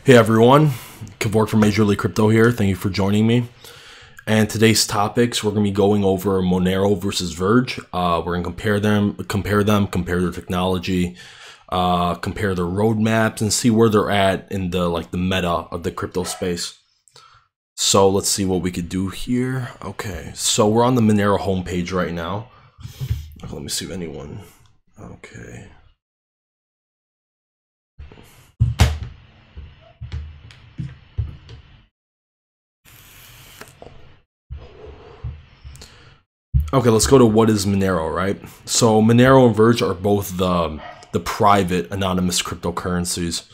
Hey everyone, Kavort from Major League Crypto here. Thank you for joining me. And today's topics, we're going to be going over Monero versus Verge. We're going to compare their technology, compare their roadmaps, and see where they're at in the meta of the crypto space. So let's see what we could do here. Okay, so we're on the Monero homepage right now. Let me see if anyone. Okay. Okay, let's go to what is Monero, right? So Monero and Verge are both the private anonymous cryptocurrencies,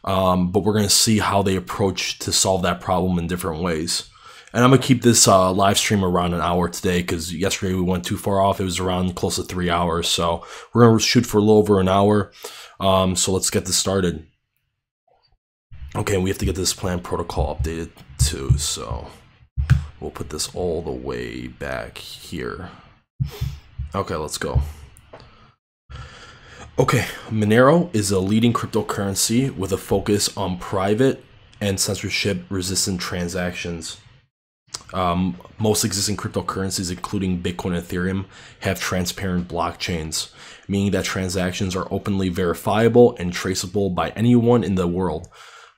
but we're going to see how they approach to solve that problem in different ways. And I'm going to keep this live stream around an hour today because yesterday we went too far off. It was around close to 3 hours. So we're going to shoot for a little over an hour. So let's get this started. Okay, we have to get this plan protocol updated too. So we'll put this all the way back here. Okay, let's go. Okay, Monero is a leading cryptocurrency with a focus on private and censorship-resistant transactions. Most existing cryptocurrencies, including Bitcoin and Ethereum, have transparent blockchains, meaning that transactions are openly verifiable and traceable by anyone in the world.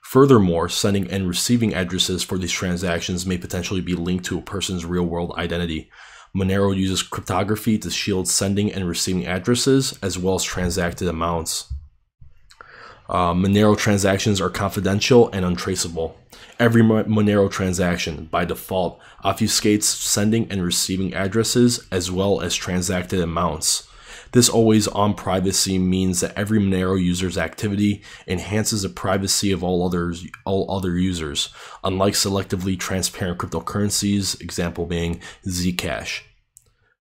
Furthermore, sending and receiving addresses for these transactions may potentially be linked to a person's real-world identity. Monero uses cryptography to shield sending and receiving addresses, as well as transacted amounts. Monero transactions are confidential and untraceable. Every Monero transaction, by default, obfuscates sending and receiving addresses, as well as transacted amounts. This always-on privacy means that every Monero user's activity enhances the privacy of all other users, unlike selectively transparent cryptocurrencies, example being Zcash.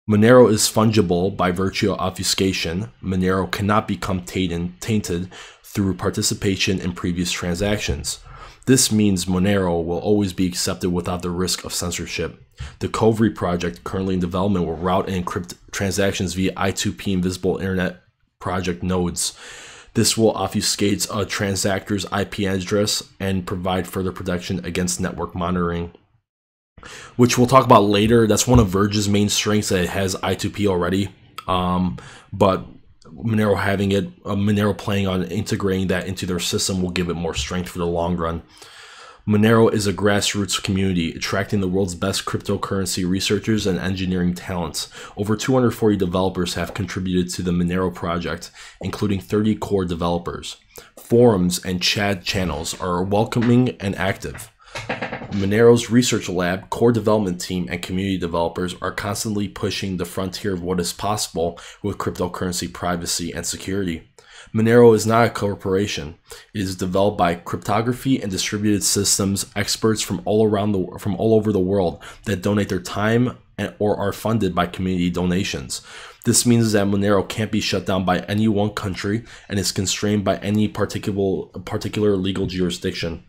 Monero is fungible by virtue of obfuscation. Monero cannot become tainted through participation in previous transactions. This means Monero will always be accepted without the risk of censorship. The Kovri project, currently in development, will route and encrypt transactions via I2P invisible internet project nodes. This will obfuscate a transactor's IP address and provide further protection against network monitoring, which we'll talk about later. That's one of Verge's main strengths, that it has I2P already, but Monero having it, Monero playing on integrating that into their system will give it more strength for the long run. Monero is a grassroots community, attracting the world's best cryptocurrency researchers and engineering talents. Over 240 developers have contributed to the Monero project, including 30 core developers. Forums and chat channels are welcoming and active. Monero's research lab, core development team, and community developers are constantly pushing the frontier of what is possible with cryptocurrency privacy and security. Monero is not a corporation. It is developed by cryptography and distributed systems experts from all over the world that donate their time or are funded by community donations. This means that Monero can't be shut down by any one country and is constrained by any particular legal jurisdiction.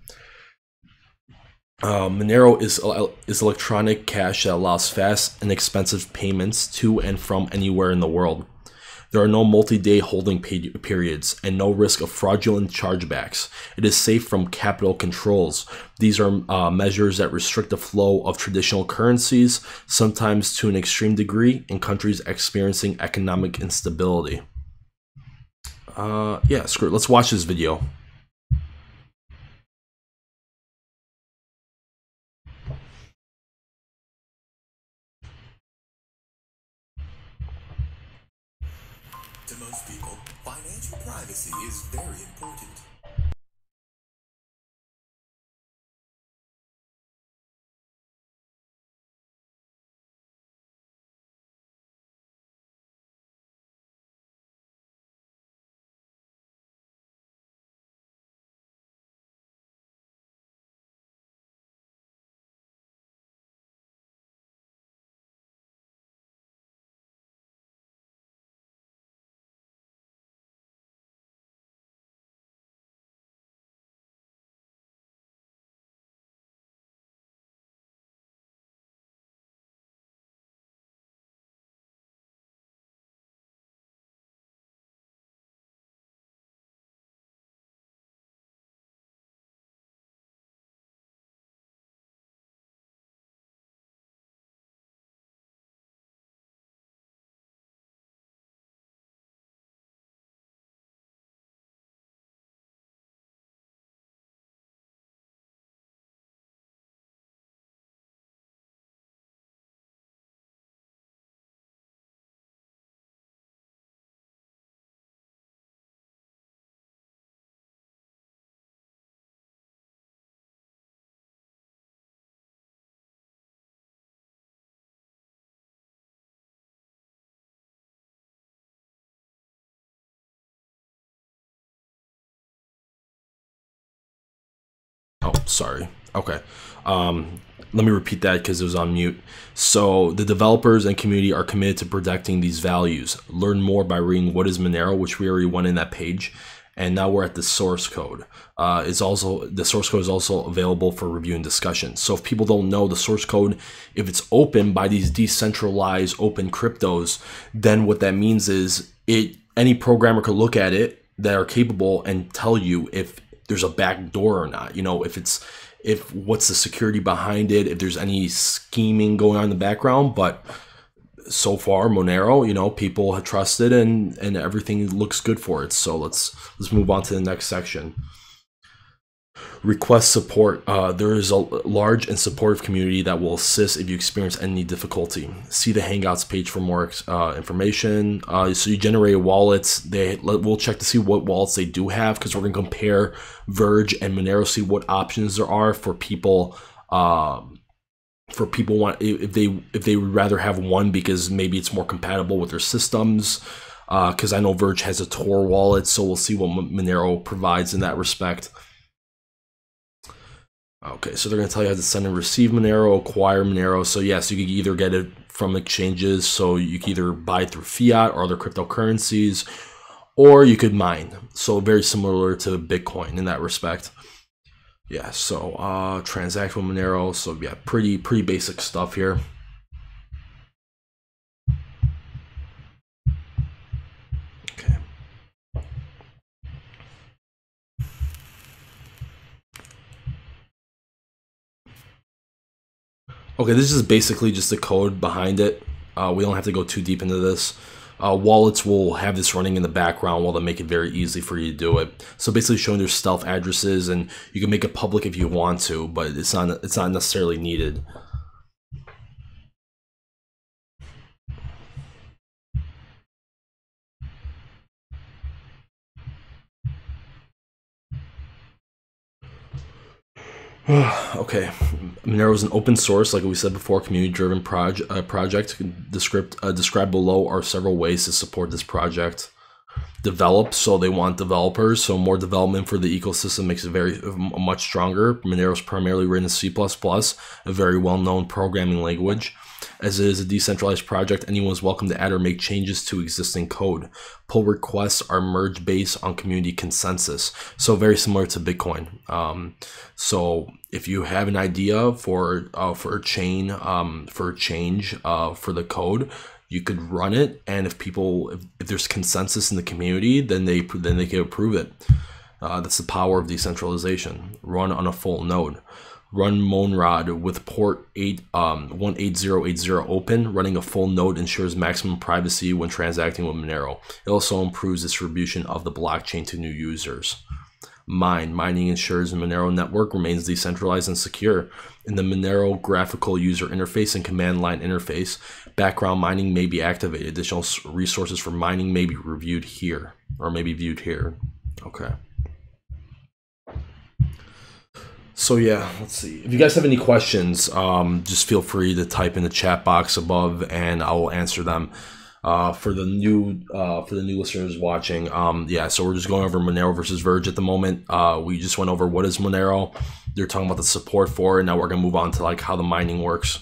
Monero is electronic cash that allows fast and inexpensive payments to and from anywhere in the world. There are no multi-day holding periods and no risk of fraudulent chargebacks. It is safe from capital controls. These are measures that restrict the flow of traditional currencies, sometimes to an extreme degree, in countries experiencing economic instability. Yeah, screw it. Let's watch this video. To most people, financial privacy is very important. Oh, sorry. Okay. Let me repeat that because it was on mute. So the developers and community are committed to protecting these values. Learn more by reading What is Monero, which we already went in that page. And now we're at the source code. The source code is also available for review and discussion. So if people don't know the source code, if it's open by these decentralized open cryptos, then what that means is any programmer could look at it that are capable and tell you if there's a back door or not. You know, if what's the security behind it, if there's any scheming going on in the background. But so far, Monero, you know, people have trusted and everything looks good for it. So let's move on to the next section. Request support. There is a large and supportive community that will assist if you experience any difficulty. See the Hangouts page for more information. So you generate wallets. We'll check to see what wallets they do have, because we're going to compare Verge and Monero, see what options there are for people. If they would rather have one because maybe it's more compatible with their systems. Because I know Verge has a Tor wallet, so we'll see what Monero provides in that respect. Okay, so they're going to tell you how to send and receive Monero, acquire Monero. So yes, you could either get it from exchanges, so you can either buy it through fiat or other cryptocurrencies, or you could mine. So very similar to Bitcoin in that respect. Yeah, so transact with Monero. So yeah, pretty basic stuff here. Okay, this is basically just the code behind it. We don't have to go too deep into this. Wallets will have this running in the background while they make it very easy for you to do it. So basically showing their stealth addresses, and you can make it public if you want to, but it's not necessarily needed. Okay, Monero is an open source, like we said before, community-driven project. Described below are several ways to support this project. Develop, so they want developers, so more development for the ecosystem makes it much stronger. Monero is primarily written in C++, a very well-known programming language. As it is a decentralized project, anyone is welcome to add or make changes to existing code. Pull requests are merged based on community consensus, so very similar to Bitcoin. So if you have an idea for a change for the code, you could run it, and if there's consensus in the community, then they can approve it. That's the power of decentralization. Run on a full node. Run Monrod with port 18080 open. Running a full node ensures maximum privacy when transacting with Monero. It also improves distribution of the blockchain to new users. Mining ensures the Monero network remains decentralized and secure. In the Monero graphical user interface and command line interface, background mining may be activated. Additional resources for mining may be reviewed here, or may be viewed here. Okay. So yeah, let's see. If you guys have any questions, just feel free to type in the chat box above, and I will answer them. For the new listeners watching, yeah. So we're just going over Monero versus Verge at the moment. We just went over what is Monero. They're talking about the support for it. Now we're gonna move on to like how the mining works.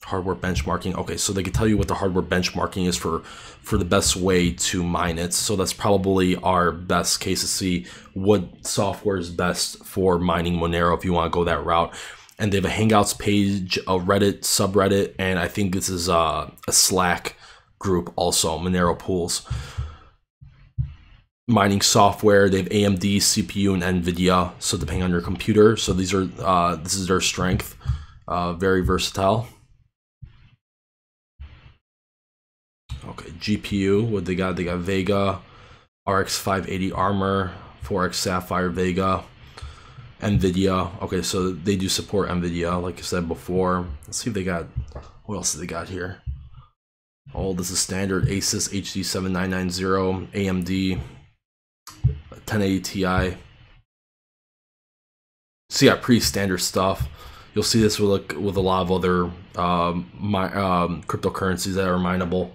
Hardware benchmarking. Okay, so they can tell you what the hardware benchmarking is for the best way to mine it. So that's probably our best case to see what software is best for mining Monero if you want to go that route. And they have a Hangouts page, a Reddit subreddit, and I think this is a Slack group also, Monero pools. Mining software, they have AMD, CPU, and NVIDIA, so depending on your computer. So these are this is their strength. Very versatile. Okay, GPU, what they got? They got Vega, RX 580 Armor, 4X Sapphire Vega, NVIDIA. Okay, so they do support NVIDIA, like I said before. Let's see if they got, what else do they got here? Oh, this is standard Asus HD 7990, AMD 1080 Ti. So yeah, pretty standard stuff. You'll see this with a lot of other cryptocurrencies that are mineable.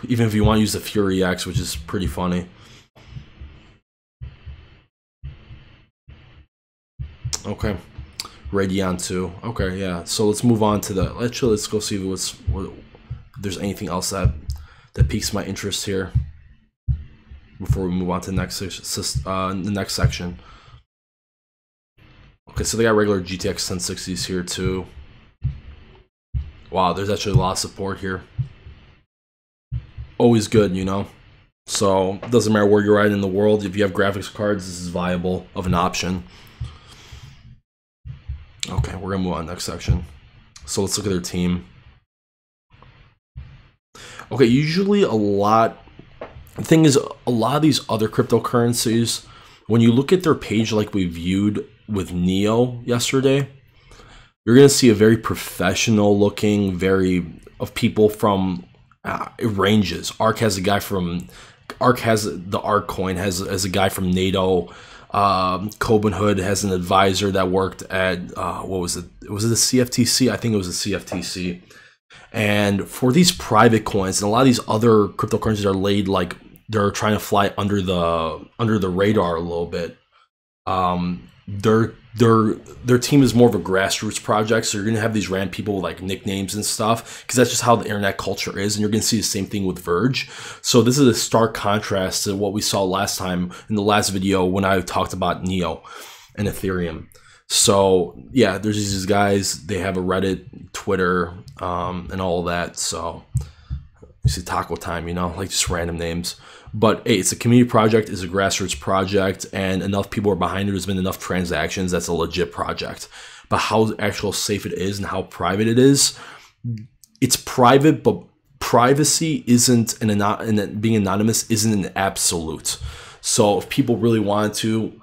Even if you want to use the Fury X, which is pretty funny. Okay. Radeon 2. Okay, yeah. So let's move on to the... Actually, let's go see if there's anything else that piques my interest here before we move on to the next section. Okay, so they got regular GTX 1060s here too. Wow, there's actually a lot of support here. Always good, you know? So, it doesn't matter where you're at in the world. If you have graphics cards, this is viable of an option. Okay, we're going to move on to the next section. So, let's look at their team. Okay, usually the thing is, a lot of these other cryptocurrencies, when you look at their page like we viewed with Neo yesterday, you're going to see a very professional looking, of people from... it ranges. ARK has the ARK coin has a guy from NATO. Coben Hood has an advisor that worked at what was it? Was it the CFTC? I think it was the CFTC. And for these private coins and a lot of these other cryptocurrencies are laid like they're trying to fly under the radar a little bit. Their team is more of a grassroots project, so you're gonna have these random people with like nicknames and stuff, because that's just how the internet culture is, and you're gonna see the same thing with Verge. So this is a stark contrast to what we saw last time in the last video when I talked about Neo and Ethereum. So yeah, there's these guys, they have a Reddit, Twitter, and all of that. So you see Taco Time, you know, like just random names. But hey, it's a community project, it's a grassroots project, and enough people are behind it. There's been enough transactions. That's a legit project. But how actual safe it is and how private it is, it's private, but privacy isn't being anonymous isn't an absolute. So if people really wanted to,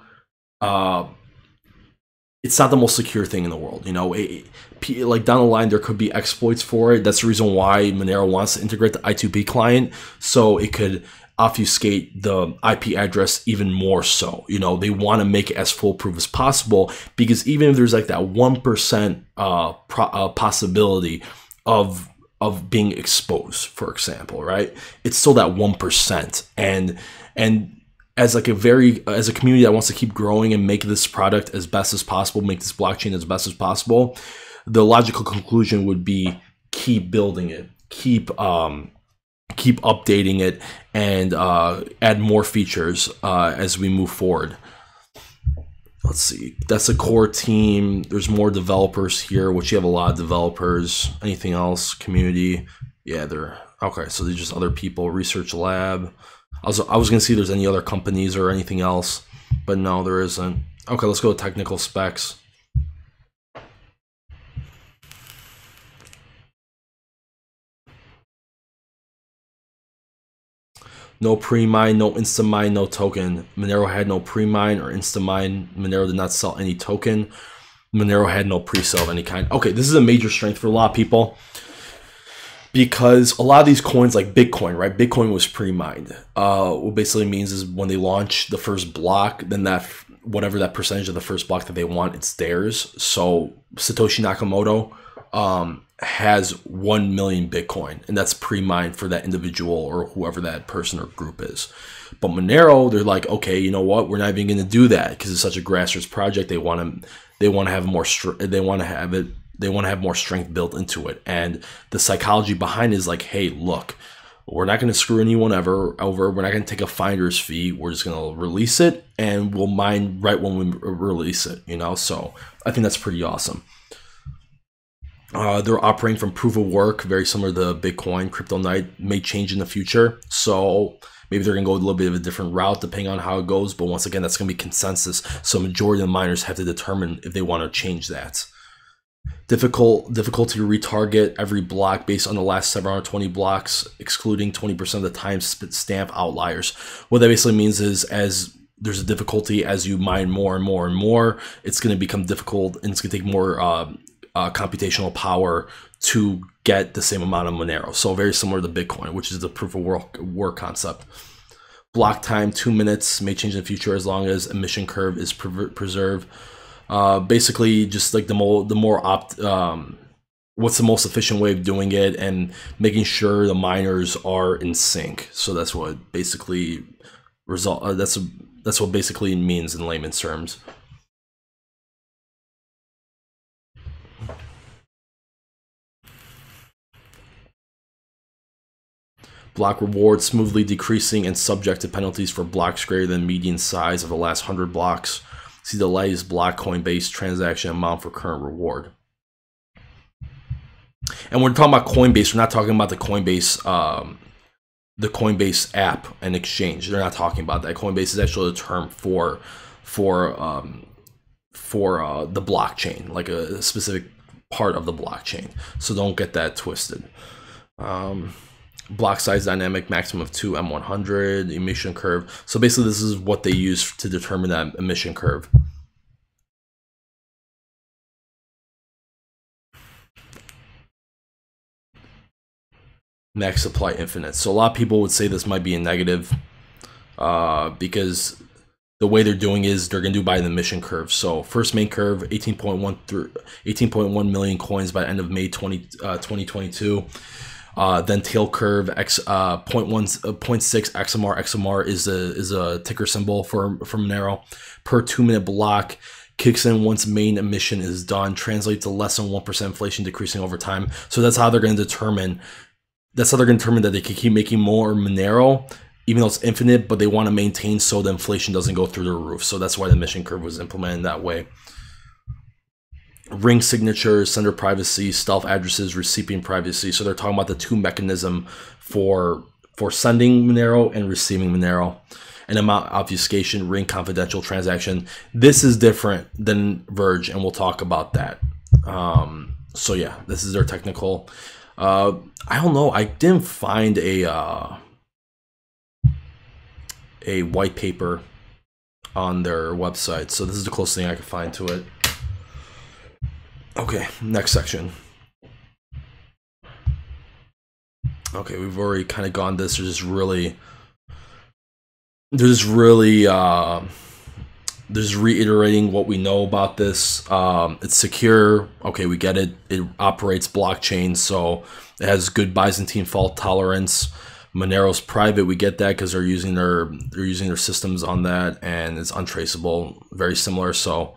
it's not the most secure thing in the world, you know. Like down the line, there could be exploits for it. That's the reason why Monero wants to integrate the I2P client, so it could obfuscate the IP address even more so. You know, they want to make it as foolproof as possible, because even if there's like that 1% possibility of being exposed, for example, right? It's still that 1%, and as a community that wants to keep growing and make this product as best as possible, make this blockchain as best as possible, the logical conclusion would be keep building it, keep updating it, and add more features as we move forward. Let's see, that's a core team. There's more developers here, which you have a lot of developers. Anything else? Community? Yeah, they're okay. So they're just other people. Research lab. I was gonna see if there's any other companies or anything else, but no, there isn't. Okay, let's go to technical specs. No pre-mine, no insta-mine, no token. Monero had no pre-mine or insta-mine. Monero did not sell any token. Monero had no pre-sale of any kind. Okay, this is a major strength for a lot of people, because a lot of these coins, like Bitcoin, right? Bitcoin was pre-mined. What basically means is when they launch the first block, then that whatever that percentage of the first block that they want, it's theirs. So Satoshi Nakamoto has 1 million Bitcoin, and that's pre-mined for that individual or whoever that person or group is. But Monero, they're like, okay, you know what? We're not even going to do that because it's such a grassroots project. They want to have more. They want to have it. They want to have more strength built into it, and the psychology behind it is like, hey, look, we're not going to screw anyone over. We're not going to take a finder's fee. We're just going to release it, and we'll mine right when we release it. You know, so I think that's pretty awesome. They're operating from proof of work, very similar to Bitcoin. CryptoNight may change in the future, so maybe they're going to go a little bit of a different route depending on how it goes. But once again, that's going to be consensus. So majority of the miners have to determine if they want to change that. Difficulty to retarget every block based on the last 720 blocks, excluding 20% of the timestamp outliers. What that basically means is, as there's a difficulty as you mine more and more and more, it's going to become difficult, and it's going to take more computational power to get the same amount of Monero. So very similar to Bitcoin, which is the proof of work concept. Block time 2 minutes, may change in the future as long as emission curve is preserved. Basically, just like the more what's the most efficient way of doing it, and making sure the miners are in sync. So that's what basically that's what basically means in layman's terms. Block reward smoothly decreasing and subject to penalties for blocks greater than median size of the last 100 blocks. See the latest block Coinbase transaction amount for current reward. And when we're talking about Coinbase, we're not talking about the Coinbase app and exchange. They're not talking about that. Coinbase is actually a term for the blockchain, like a specific part of the blockchain. So don't get that twisted. Block size dynamic, maximum of 2 M100, emission curve. So basically this is what they use to determine that emission curve. Max supply infinite. So a lot of people would say this might be a negative because the way they're doing is they're going to do by the emission curve. So first main curve, 18.1 million coins by end of May 2022. Then tail curve, 0.6 XMR. XMR is a ticker symbol for Monero. Per 2-minute block, kicks in once main emission is done, translates to less than 1% inflation decreasing over time. So that's how they're going to determine. That's how they're going to determine that they can keep making more Monero, even though it's infinite, but they want to maintain so the inflation doesn't go through the roof. So that's why the emission curve was implemented that way. Ring signatures, sender privacy, stealth addresses, recipient privacy. So they're talking about the two mechanism for sending Monero and receiving Monero. And amount obfuscation, ring confidential transaction. This is different than Verge, and we'll talk about that. So yeah, this is their technical. I don't know. I didn't find a white paper on their website, so this is the closest thing I could find to it. Okay, next section. Okay, we've already kind of gone this. There's reiterating what we know about this. It's secure. Okay, we get it. It operates blockchain, so it has good Byzantine fault tolerance. Monero's private. We get that because they're using their systems on that, and it's untraceable. Very similar. So,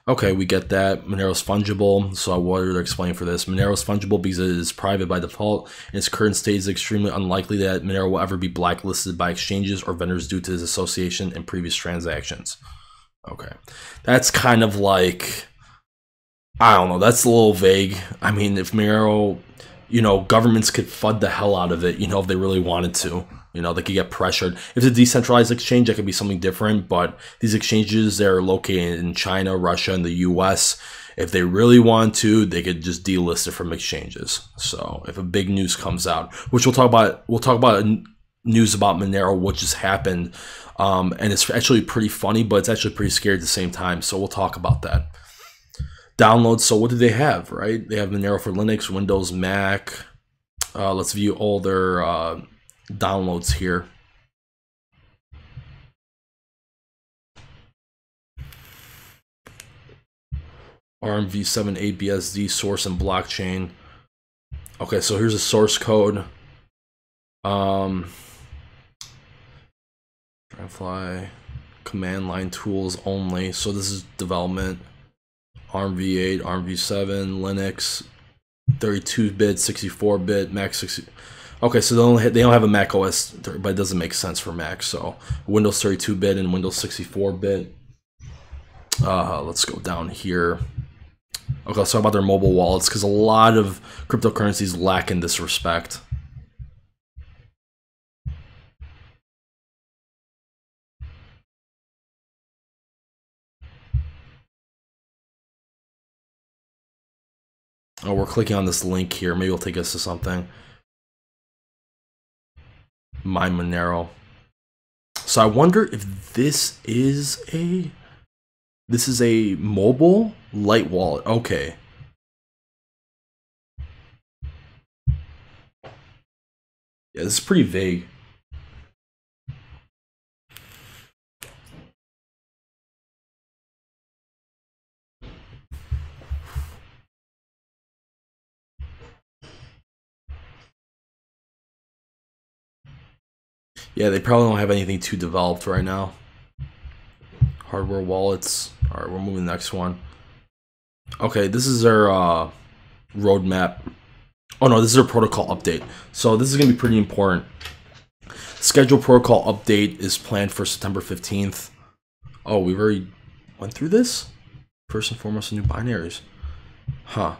okay, we get that. Monero's fungible. So what are they explaining for this? Monero's fungible because it is private by default. In its current state, it's extremely unlikely that Monero will ever be blacklisted by exchanges or vendors due to its association in previous transactions. Okay, that's kind of like, I don't know, that's a little vague. I mean, if Monero, governments could FUD the hell out of it, if they really wanted to. They could get pressured. If it's a decentralized exchange, that could be something different, but these exchanges, they're located in China, Russia, and the US. If they really want to, they could just delist it from exchanges. So if a big news comes out, which we'll talk about news about Monero, what just happened. And it's actually pretty funny, but it's actually pretty scary at the same time. So we'll talk about that. Downloads. So what do they have, right? They have Monero for Linux, Windows, Mac. Let's view all their downloads here. ARM v7 ABSD source and blockchain. Okay, so here's a source code. Fly command line tools only. So this is development. ARM v8, ARM v7, Linux, 32-bit, 64-bit, Mac 60. Okay, so they don't have a Mac OS, but it doesn't make sense for Mac. So Windows 32-bit and Windows 64-bit. Let's go down here. Okay, let's talk about their mobile wallets because a lot of cryptocurrencies lack in this respect. Oh, we're clicking on this link here. Maybe it'll take us to something. My Monero. So I wonder if this is a mobile light wallet. Okay. Yeah, this is pretty vague. Yeah, they probably don't have anything too developed right now. Hardware wallets. All right, we're moving to the next one. Okay, this is our roadmap. Oh no, this is a protocol update. So this is gonna be pretty important. Scheduled protocol update is planned for September 15th. Oh, we've already went through this? First and foremost, new binaries. Huh.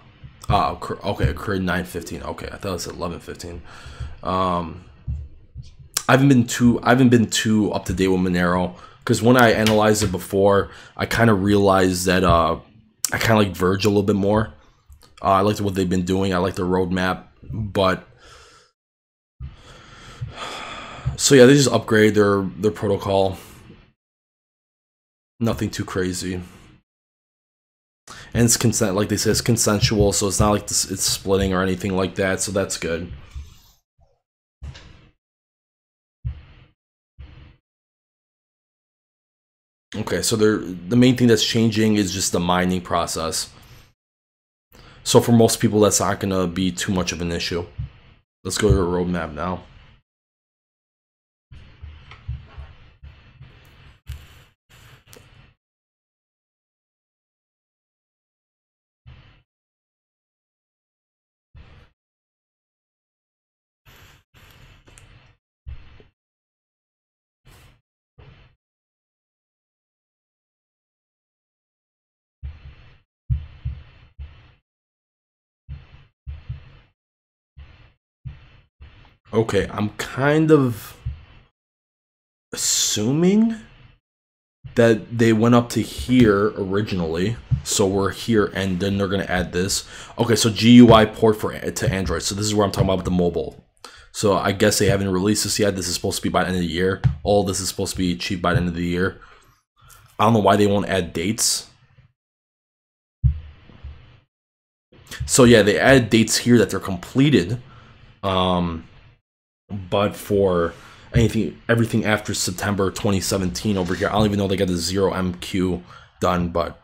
Okay, occurred 9:15. Okay, I thought it was 11:15. I haven't been too up to date with Monero, because when I analyzed it before, I kind of realized that I kind of like Verge a little bit more. I liked what they've been doing. I like their roadmap, but so yeah, they just upgrade their protocol. Nothing too crazy, and it's consent, like they say, it's consensual, so it's not like this, it's splitting or anything like that. So that's good. Okay, so the main thing that's changing is just the mining process. So for most people, that's not going to be too much of an issue. Let's go to the roadmap now. Okay, I'm kind of assuming that they went up to here originally, so we're here, and then they're gonna add this. Okay, so GUI port to Android. So this is where I'm talking about with the mobile. So I guess they haven't released this yet. This is supposed to be by the end of the year. All this is supposed to be achieved by the end of the year. I don't know why they won't add dates. So yeah, they added dates here that they're completed. But for everything after September 2017 over here, I don't even know they got the 0MQ done. But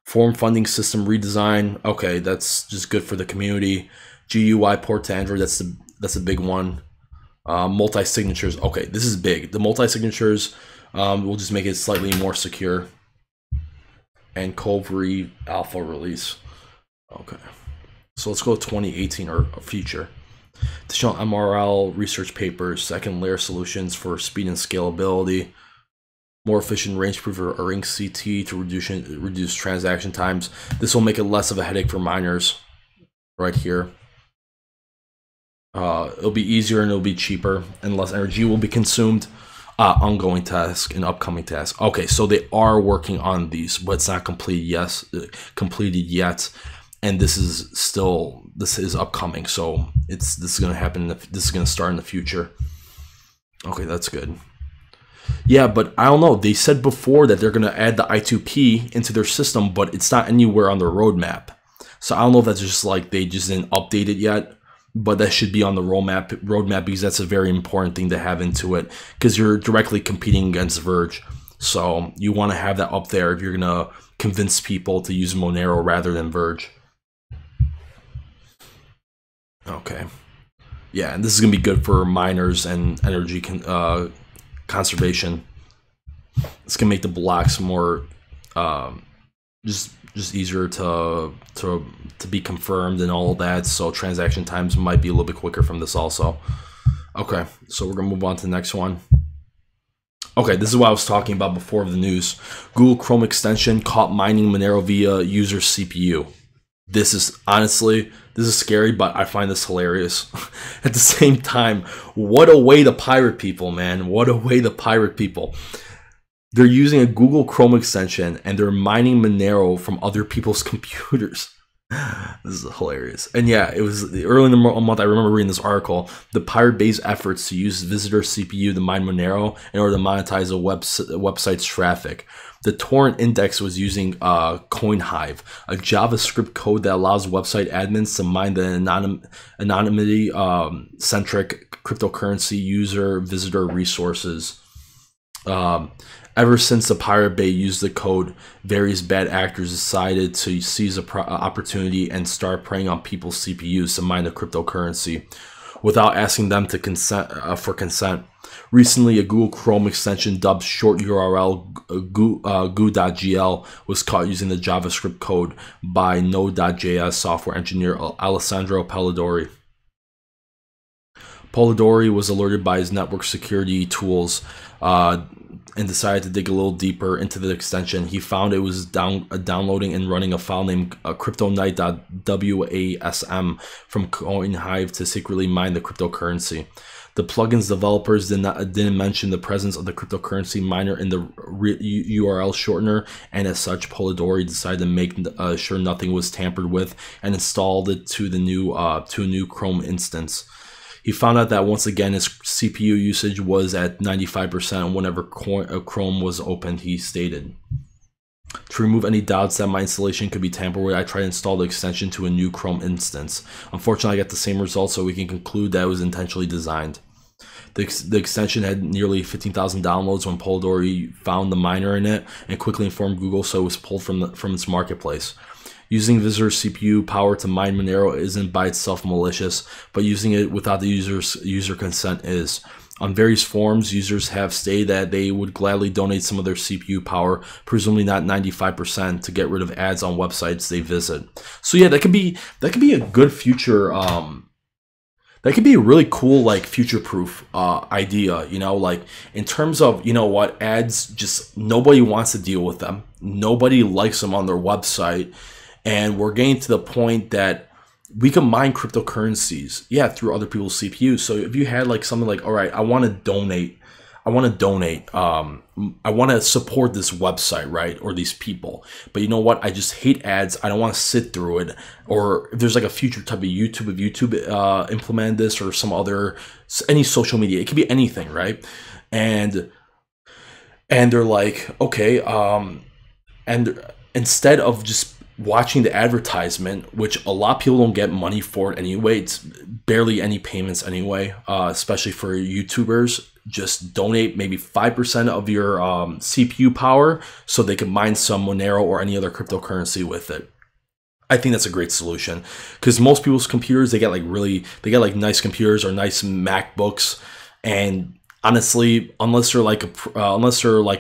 form funding system redesign, okay, that's just good for the community. GUI port to Android, that's a big one. Multi-signatures, okay, this is big. The multi-signatures will just make it slightly more secure. And Covary alpha release. Okay, so let's go to 2018 or future. Additional MRL research papers, second layer solutions for speed and scalability, more efficient range proof or ring CT to reduce transaction times. This will make it less of a headache for miners right here. It'll be easier and it'll be cheaper and less energy will be consumed. Ongoing task and upcoming task. Okay, so they are working on these, but it's not completed yet. And this is upcoming, so this is gonna happen. This is gonna start in the future. Okay, that's good. Yeah, but I don't know. They said before that they're gonna add the I2P into their system, but it's not anywhere on their roadmap. So I don't know if that's just like they just didn't update it yet. But that should be on the roadmap because that's a very important thing to have into it, because you're directly competing against Verge. So you want to have that up there if you're gonna convince people to use Monero rather than Verge. Okay, yeah, and this is gonna be good for miners and energy conservation. It's gonna make the blocks more just easier to be confirmed and all of that, so transaction times might be a little bit quicker from this also. Okay, so we're gonna move on to the next one. Okay, this is what I was talking about before the news. Google Chrome extension caught mining Monero via user CPU. This is honestly, this is scary, but I find this hilarious. At the same time, what a way to pirate people, man. What a way to pirate people. They're using a Google Chrome extension and they're mining Monero from other people's computers. This is hilarious. And yeah, it was early in the month. I remember reading this article. The Pirate Bay's efforts to use visitor CPU to mine Monero in order to monetize a website's traffic. The torrent index was using CoinHive, a JavaScript code that allows website admins to mine the anonymity-centric cryptocurrency user visitor resources. Ever since the Pirate Bay used the code, various bad actors decided to seize an opportunity and start preying on people's CPUs to mine the cryptocurrency. without asking them to consent for consent. Recently, a Google Chrome extension dubbed short URL goo.gl was caught using the JavaScript code by Node.js software engineer Alessandro Polidori. Polidori was alerted by his network security tools and decided to dig a little deeper into the extension. He found it was downloading and running a file named cryptonite.wasm from CoinHive to secretly mine the cryptocurrency. The plugin's developers didn't mention the presence of the cryptocurrency miner in the URL shortener, and as such, Polidori decided to make sure nothing was tampered with and installed it to the new a new Chrome instance. He found out that once again his CPU usage was at 95% whenever Chrome was opened, he stated. To remove any doubts that my installation could be tampered with, I tried to install the extension to a new Chrome instance. Unfortunately, I got the same results, so we can conclude that it was intentionally designed. The extension had nearly 15,000 downloads when Polidori found the miner in it and quickly informed Google, so it was pulled from its marketplace. Using visitor CPU power to mine Monero isn't by itself malicious, but using it without the user consent is. On various forums, users have stated that they would gladly donate some of their CPU power, presumably not 95%, to get rid of ads on websites they visit. So yeah, that could be a good future. That could be a really cool, like, future-proof idea, you know, like, in terms of, you know what, ads, just nobody wants to deal with them. Nobody likes them on their website. And we're getting to the point that we can mine cryptocurrencies, yeah, through other people's CPUs. So if you had like something like, all right, I want to donate, I want to support this website, right, or these people. But you know what? I just hate ads. I don't want to sit through it. Or if there's like a future type of YouTube, if YouTube implemented this, or some other, any social media, it could be anything, right? And they're like, okay, and instead of just watching the advertisement, which a lot of people don't get money for it anyway, it's barely any payments anyway, especially for YouTubers, just donate maybe 5% of your CPU power so they can mine some Monero or any other cryptocurrency with it. I think that's a great solution, because most people's computers, they get like nice computers or nice MacBooks, and honestly, unless they're like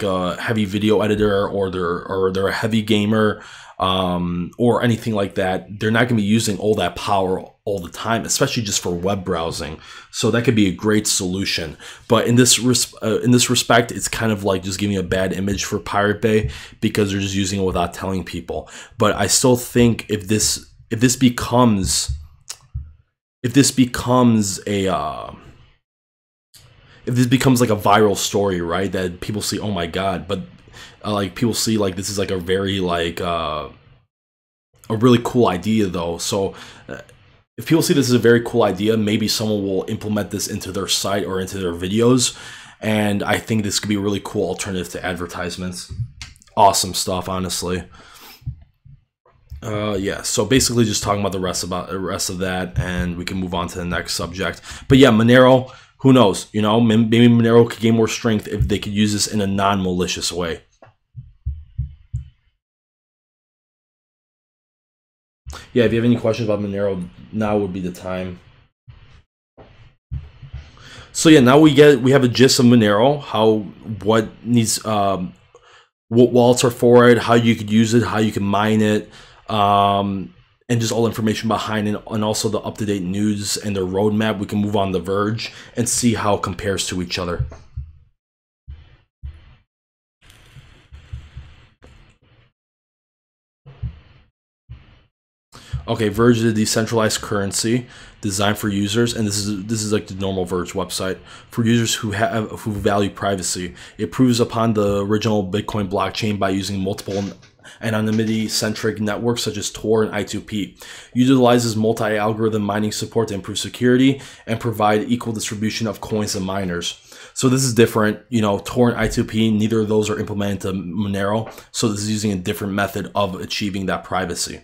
a heavy video editor, or they're a heavy gamer, or anything like that, they're not going to be using all that power all the time, especially just for web browsing. So that could be a great solution. But in this respect, it's kind of like just giving a bad image for Pirate Bay, because they're just using it without telling people. But I still think if this becomes like a viral story, right, that people see, oh my god, but like people see like this is like a very like a really cool idea though. So if people see this as a very cool idea, maybe someone will implement this into their site or into their videos, and I think this could be a really cool alternative to advertisements. Awesome stuff, honestly. Yeah, so basically just talking about the rest of that, and we can move on to the next subject. But yeah, Monero, who knows, you know, maybe Monero could gain more strength if they could use this in a non-malicious way. Yeah, if you have any questions about Monero, now would be the time. So yeah, now we have a gist of Monero, what wallets are for it, how you could use it, how you can mine it, and just all the information behind it, and also the up-to-date news and the roadmap. We can move on to Verge and see how it compares to each other. Okay, Verge is a decentralized currency designed for users, and this is like the normal Verge website for users who value privacy. It improves upon the original Bitcoin blockchain by using multiple anonymity-centric networks such as Tor and I2P. Utilizes multi-algorithm mining support to improve security and provide equal distribution of coins and miners. So this is different, you know, Tor and I2P, neither of those are implemented to Monero, so this is using a different method of achieving that privacy.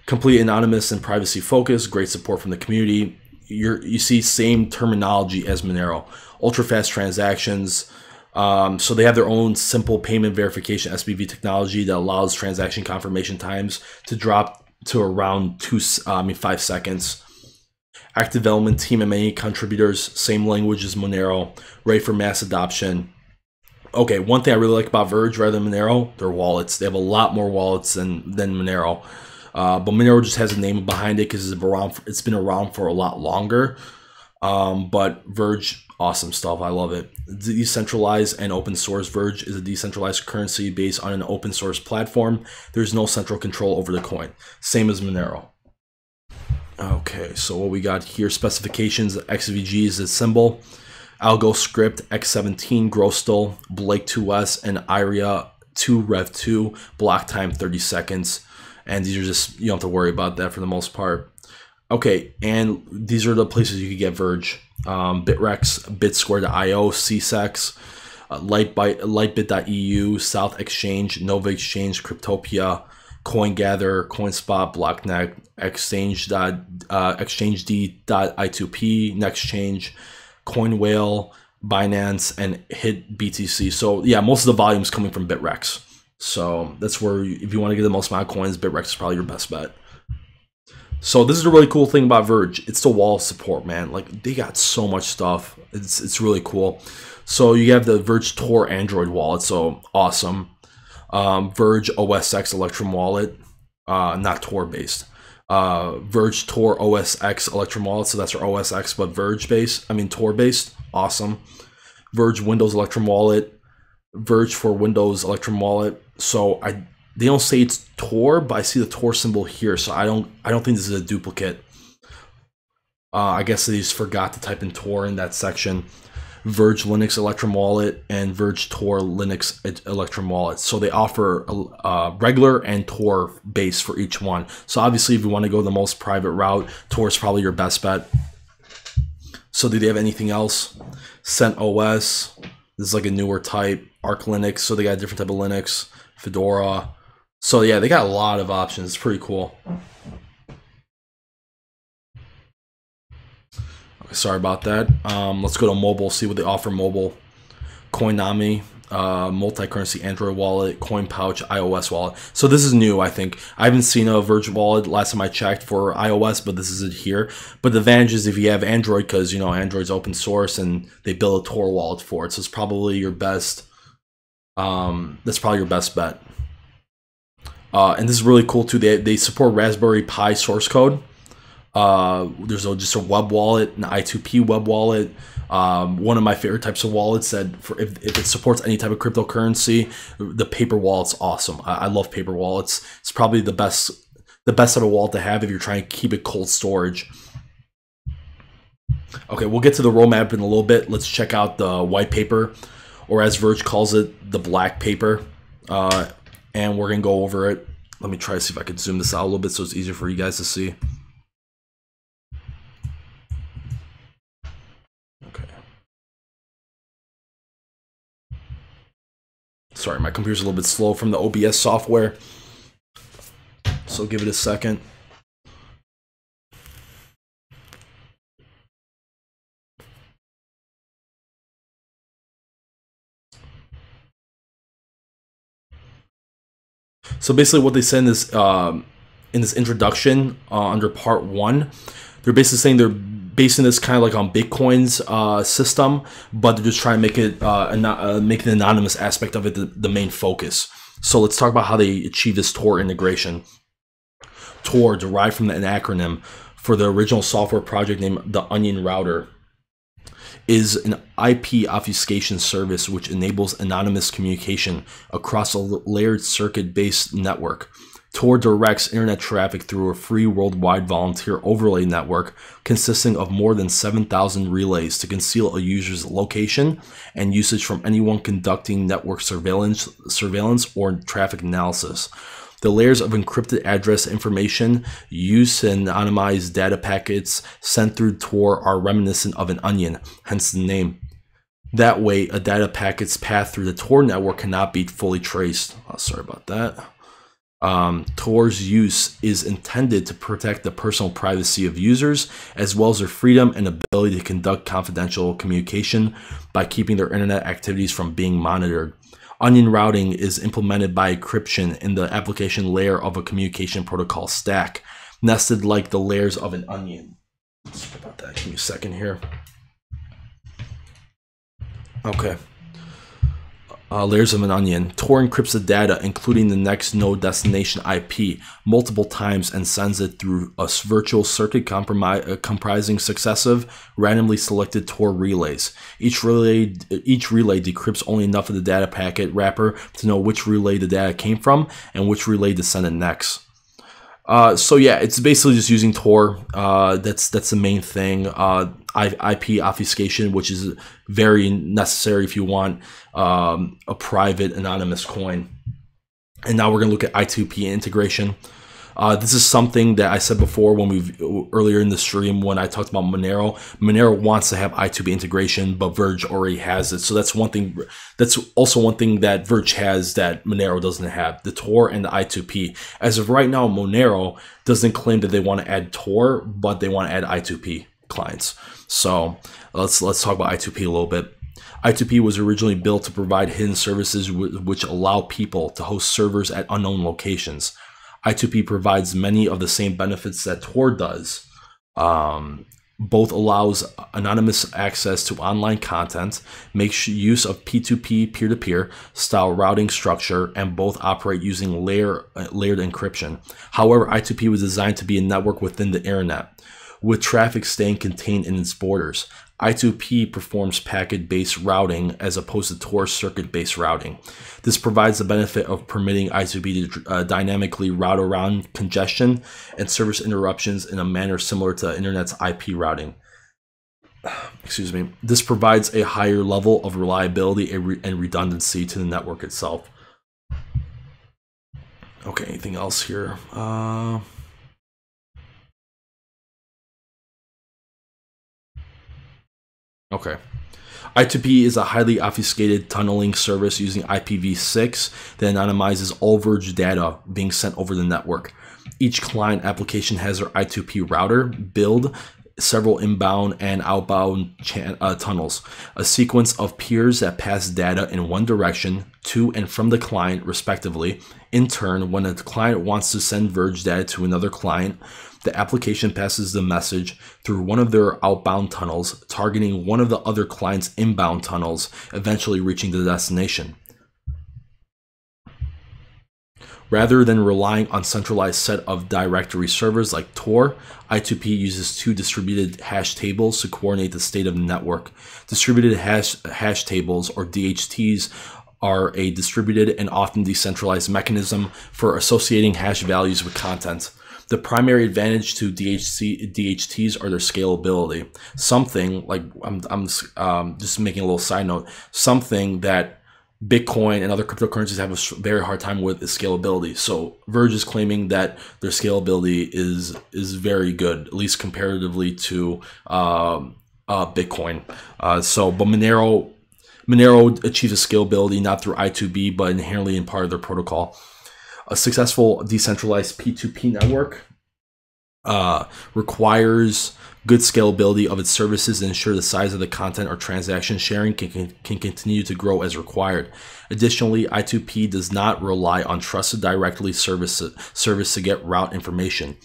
Complete anonymous and privacy focused, great support from the community. You see same terminology as Monero. Ultra fast transactions. So they have their own simple payment verification SPV technology that allows transaction confirmation times to drop to around 5 seconds. Active development team and many contributors, same language as Monero, ready for mass adoption. Okay, one thing I really like about Verge rather than Monero, their wallets. They have a lot more wallets than Monero. But Monero just has a name behind it because it's been around for a lot longer. But Verge, awesome stuff. I love it. Decentralized and open source. Verge is a decentralized currency based on an open source platform. There's no central control over the coin. Same as Monero. Okay, so what we got here, specifications, XVG is a symbol. Algo script, X17, Grostal, Blake 2S, and IRIA 2 Rev 2, block time 30 seconds. And these are just, you don't have to worry about that for the most part. Okay, and these are the places you can get Verge. Bitrex, Bitsquare.io, CSEX, Lightbit.eu, South Exchange, Nova Exchange, Cryptopia, CoinGather, CoinSpot, Blocknet, Exchange.i2p, Nextchange, CoinWhale, Binance, and Hit BTC. So yeah, most of the volume is coming from Bitrex. So that's where, if you want to get the most amount of coins, Bitrex is probably your best bet. So this is the really cool thing about Verge. It's the wall support, man. Like, they got so much stuff. It's really cool. So you have the Verge Tor Android wallet. So awesome. Verge OS X Electrum wallet, not Tor based. Verge Tor OS X Electrum wallet. So that's our OS X, but Verge based. I mean Tor based. Awesome. Verge Windows Electrum wallet. Verge for Windows Electrum wallet. So they don't say it's Tor, but I see the Tor symbol here, so I don't think this is a duplicate. I guess they just forgot to type in Tor in that section. Verge Linux Electrum wallet and Verge Tor Linux Electrum wallet. So they offer regular and Tor base for each one. So obviously, if you want to go the most private route, Tor is probably your best bet. So do they have anything else? CentOS. This is like a newer type. Arch Linux. So they got a different type of Linux. Fedora. So yeah, they got a lot of options. It's pretty cool. Okay, sorry about that. Let's go to mobile, see what they offer mobile. Coinami, multi-currency Android wallet, Coin Pouch, iOS wallet. So this is new, I think. I haven't seen a Verge wallet last time I checked for iOS, but this is it here. But the advantage is if you have Android, because you know Android's open source and they build a Tor wallet for it, so it's probably your best. That's probably your best bet. And this is really cool too. They support Raspberry Pi source code. There's just a web wallet, an I2P web wallet. One of my favorite types of wallets that if it supports any type of cryptocurrency, the paper wallet's awesome. I love paper wallets. It's probably the best type of wallet to have if you're trying to keep it cold storage. Okay, we'll get to the roadmap in a little bit. Let's check out the white paper, or as Verge calls it, the black paper. And we're going to go over it. Let me try to see if I can zoom this out a little bit so it's easier for you guys to see. Okay. Sorry, my computer's a little bit slow from the OBS software. So give it a second. So basically what they said in this introduction under part 1, they're basically saying they're basing this kind of like on Bitcoin's system, but they're just trying to make it make the anonymous aspect of it the main focus. So let's talk about how they achieve this Tor integration. Tor, derived from an acronym for the original software project named the Onion Router, is an IP obfuscation service which enables anonymous communication across a layered circuit-based network. Tor directs internet traffic through a free worldwide volunteer overlay network consisting of more than 7,000 relays to conceal a user's location and usage from anyone conducting network surveillance or traffic analysis. The layers of encrypted address information used to anonymize data packets sent through Tor are reminiscent of an onion, hence the name. That way, a data packet's path through the Tor network cannot be fully traced. Oh, sorry about that. Tor's use is intended to protect the personal privacy of users, as well as their freedom and ability to conduct confidential communication by keeping their internet activities from being monitored. Onion routing is implemented by encryption in the application layer of a communication protocol stack, nested like the layers of an onion. Sorry about that. Give me a second here. Okay. Layers of an onion. Tor encrypts the data, including the next node destination IP, multiple times and sends it through a virtual circuit comprising successive, randomly selected Tor relays. Each relay decrypts only enough of the data packet wrapper to know which relay the data came from and which relay to send it next. So yeah, it's basically just using Tor. That's the main thing. IP obfuscation, which is very necessary if you want a private anonymous coin. And now we're going to look at I2P integration. This is something that I said before earlier in the stream when I talked about Monero. Monero wants to have I2P integration, but Verge already has it. So that's one thing. That's also one thing that Verge has that Monero doesn't have: the Tor and the I2P. As of right now, Monero doesn't claim that they want to add Tor, but they want to add I2P clients. So let's talk about I2P a little bit. I2P was originally built to provide hidden services which allow people to host servers at unknown locations. I2P provides many of the same benefits that Tor does. Both allows anonymous access to online content, makes use of P2P peer-to-peer style routing structure, and both operate using layered encryption. However, I2P was designed to be a network within the internet, with traffic staying contained in its borders. I2P performs packet-based routing as opposed to Tor circuit-based routing. This provides the benefit of permitting I2P to dynamically route around congestion and service interruptions in a manner similar to the internet's IP routing. Excuse me. This provides a higher level of reliability and redundancy to the network itself. Okay, anything else here? Okay. I2P is a highly obfuscated tunneling service using IPv6 that anonymizes all Verge data being sent over the network. Each client application has their I2P router, build, several inbound and outbound tunnels, a sequence of peers that pass data in one direction to and from the client respectively. In turn, when a client wants to send Verge data to another client, the application passes the message through one of their outbound tunnels, targeting one of the other client's inbound tunnels, eventually reaching the destination. Rather than relying on centralized set of directory servers like Tor, I2P uses two distributed hash tables to coordinate the state of the network. Distributed hash tables, or DHTs, are a distributed and often decentralized mechanism for associating hash values with content. The primary advantage to DHTs are their scalability. Something like, I'm just making a little side note, something that Bitcoin and other cryptocurrencies have a very hard time with is scalability. So Verge is claiming that their scalability is very good, at least comparatively to Bitcoin. But Monero achieves a scalability not through I2B, but inherently in part of their protocol. A successful decentralized P2P network requires good scalability of its services and ensure the size of the content or transaction sharing can continue to grow as required. Additionally, I2P does not rely on trusted directory service to get route information.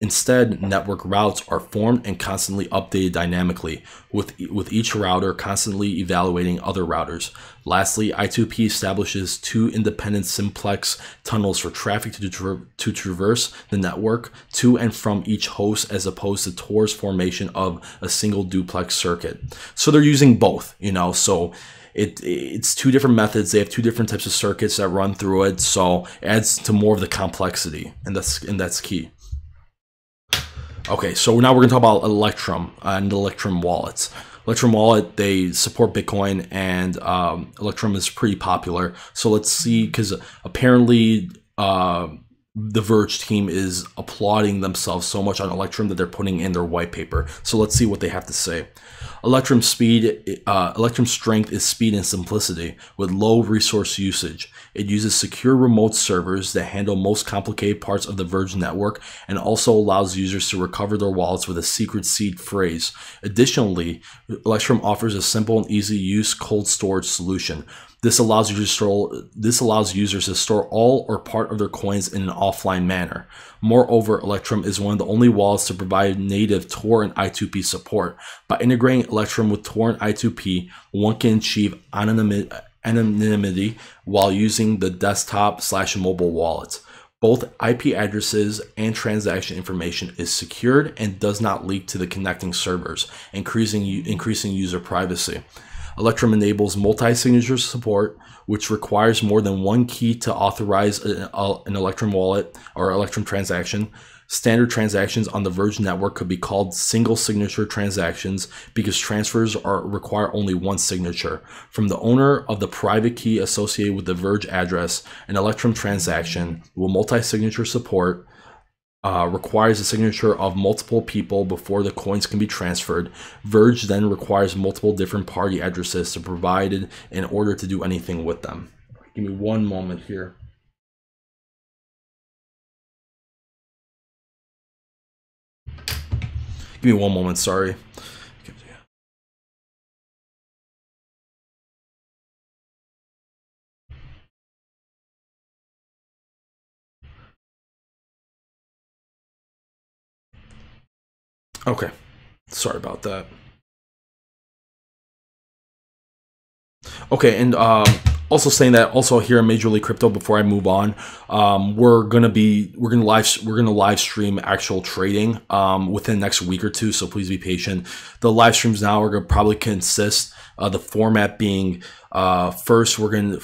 Instead, network routes are formed and constantly updated dynamically, with each router constantly evaluating other routers. Lastly, I2P establishes two independent simplex tunnels for traffic to traverse the network to and from each host, as opposed to Tor's formation of a single duplex circuit. So they're using both, so it's two different methods. They have two different types of circuits that run through it, so it adds to more of the complexity, and that's key. Okay, so now we're going to talk about Electrum and Electrum wallets. Electrum wallet, they support Bitcoin, and Electrum is pretty popular. So let's see, because apparently the Verge team is applauding themselves so much on Electrum that they're putting in their white paper. So let's see what they have to say. Electrum strength is speed and simplicity with low resource usage. It uses secure remote servers that handle most complicated parts of the Verge network and also allows users to recover their wallets with a secret seed phrase. Additionally, Electrum offers a simple and easy to use cold storage solution. This allows users to store all or part of their coins in an offline manner. Moreover, Electrum is one of the only wallets to provide native Tor and I2P support. By integrating Electrum with Tor and I2P, one can achieve anonymity while using the desktop/mobile wallet. Both IP addresses and transaction information is secured and does not leak to the connecting servers, increasing user privacy. Electrum enables multi-signature support, which requires more than one key to authorize an Electrum wallet or Electrum transaction. Standard transactions on the Verge network could be called single signature transactions because transfers require only one signature. From the owner of the private key associated with the Verge address, an Electrum transaction with multi-signature support requires a signature of multiple people before the coins can be transferred. Verge then requires multiple different party addresses to provide in order to do anything with them. Give me one moment here. Give me one moment, sorry. Okay, sorry about that. Okay, and also saying that also here in Major League Crypto, before I move on, we're gonna live stream actual trading within the next week or two, so please be patient. The live streams now are gonna probably consist the format being first we're gonna,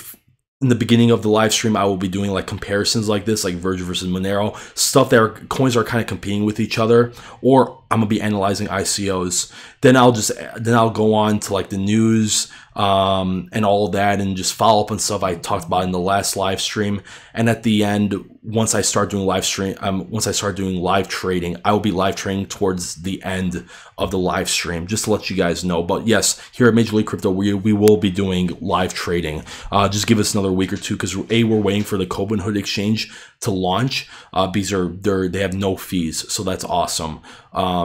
in the beginning of the live stream, I will be doing like comparisons like this, like Verge versus Monero, stuff that coins are kind of competing with each other, or I'm gonna be analyzing ICOs. Then I'll go on to like the news and all of that, and just follow up on stuff I talked about in the last live stream. And at the end, once I start doing live trading, I will be live trading towards the end of the live stream, just to let you guys know. But yes, here at Major League Crypto, we will be doing live trading. Just give us another week or two, because we're waiting for the Robinhood exchange to launch. They have no fees, so that's awesome.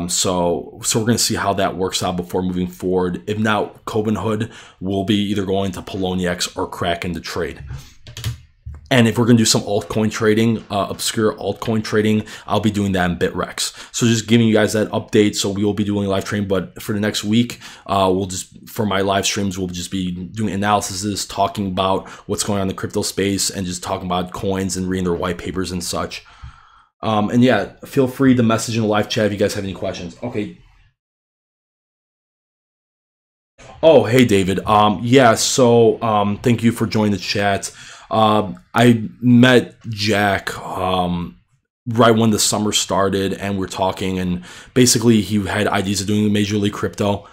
So we're gonna see how that works out before moving forward. If not, Robinhood will be either going to Poloniex or Kraken to trade. And if we're going to do some altcoin trading, obscure altcoin trading, I'll be doing that in Bitrex. So just giving you guys that update. So we will be doing live trading, but for the next week, for my live streams, we'll just be doing analysis, talking about what's going on in the crypto space, and just talking about coins and reading their white papers and such. And yeah, feel free to message in the live chat if you guys have any questions. Okay. Oh, hey, David. Yeah, so thank you for joining the chat. I met Jack right when the summer started, and we're talking, and basically he had ideas of doing Major League Crypto.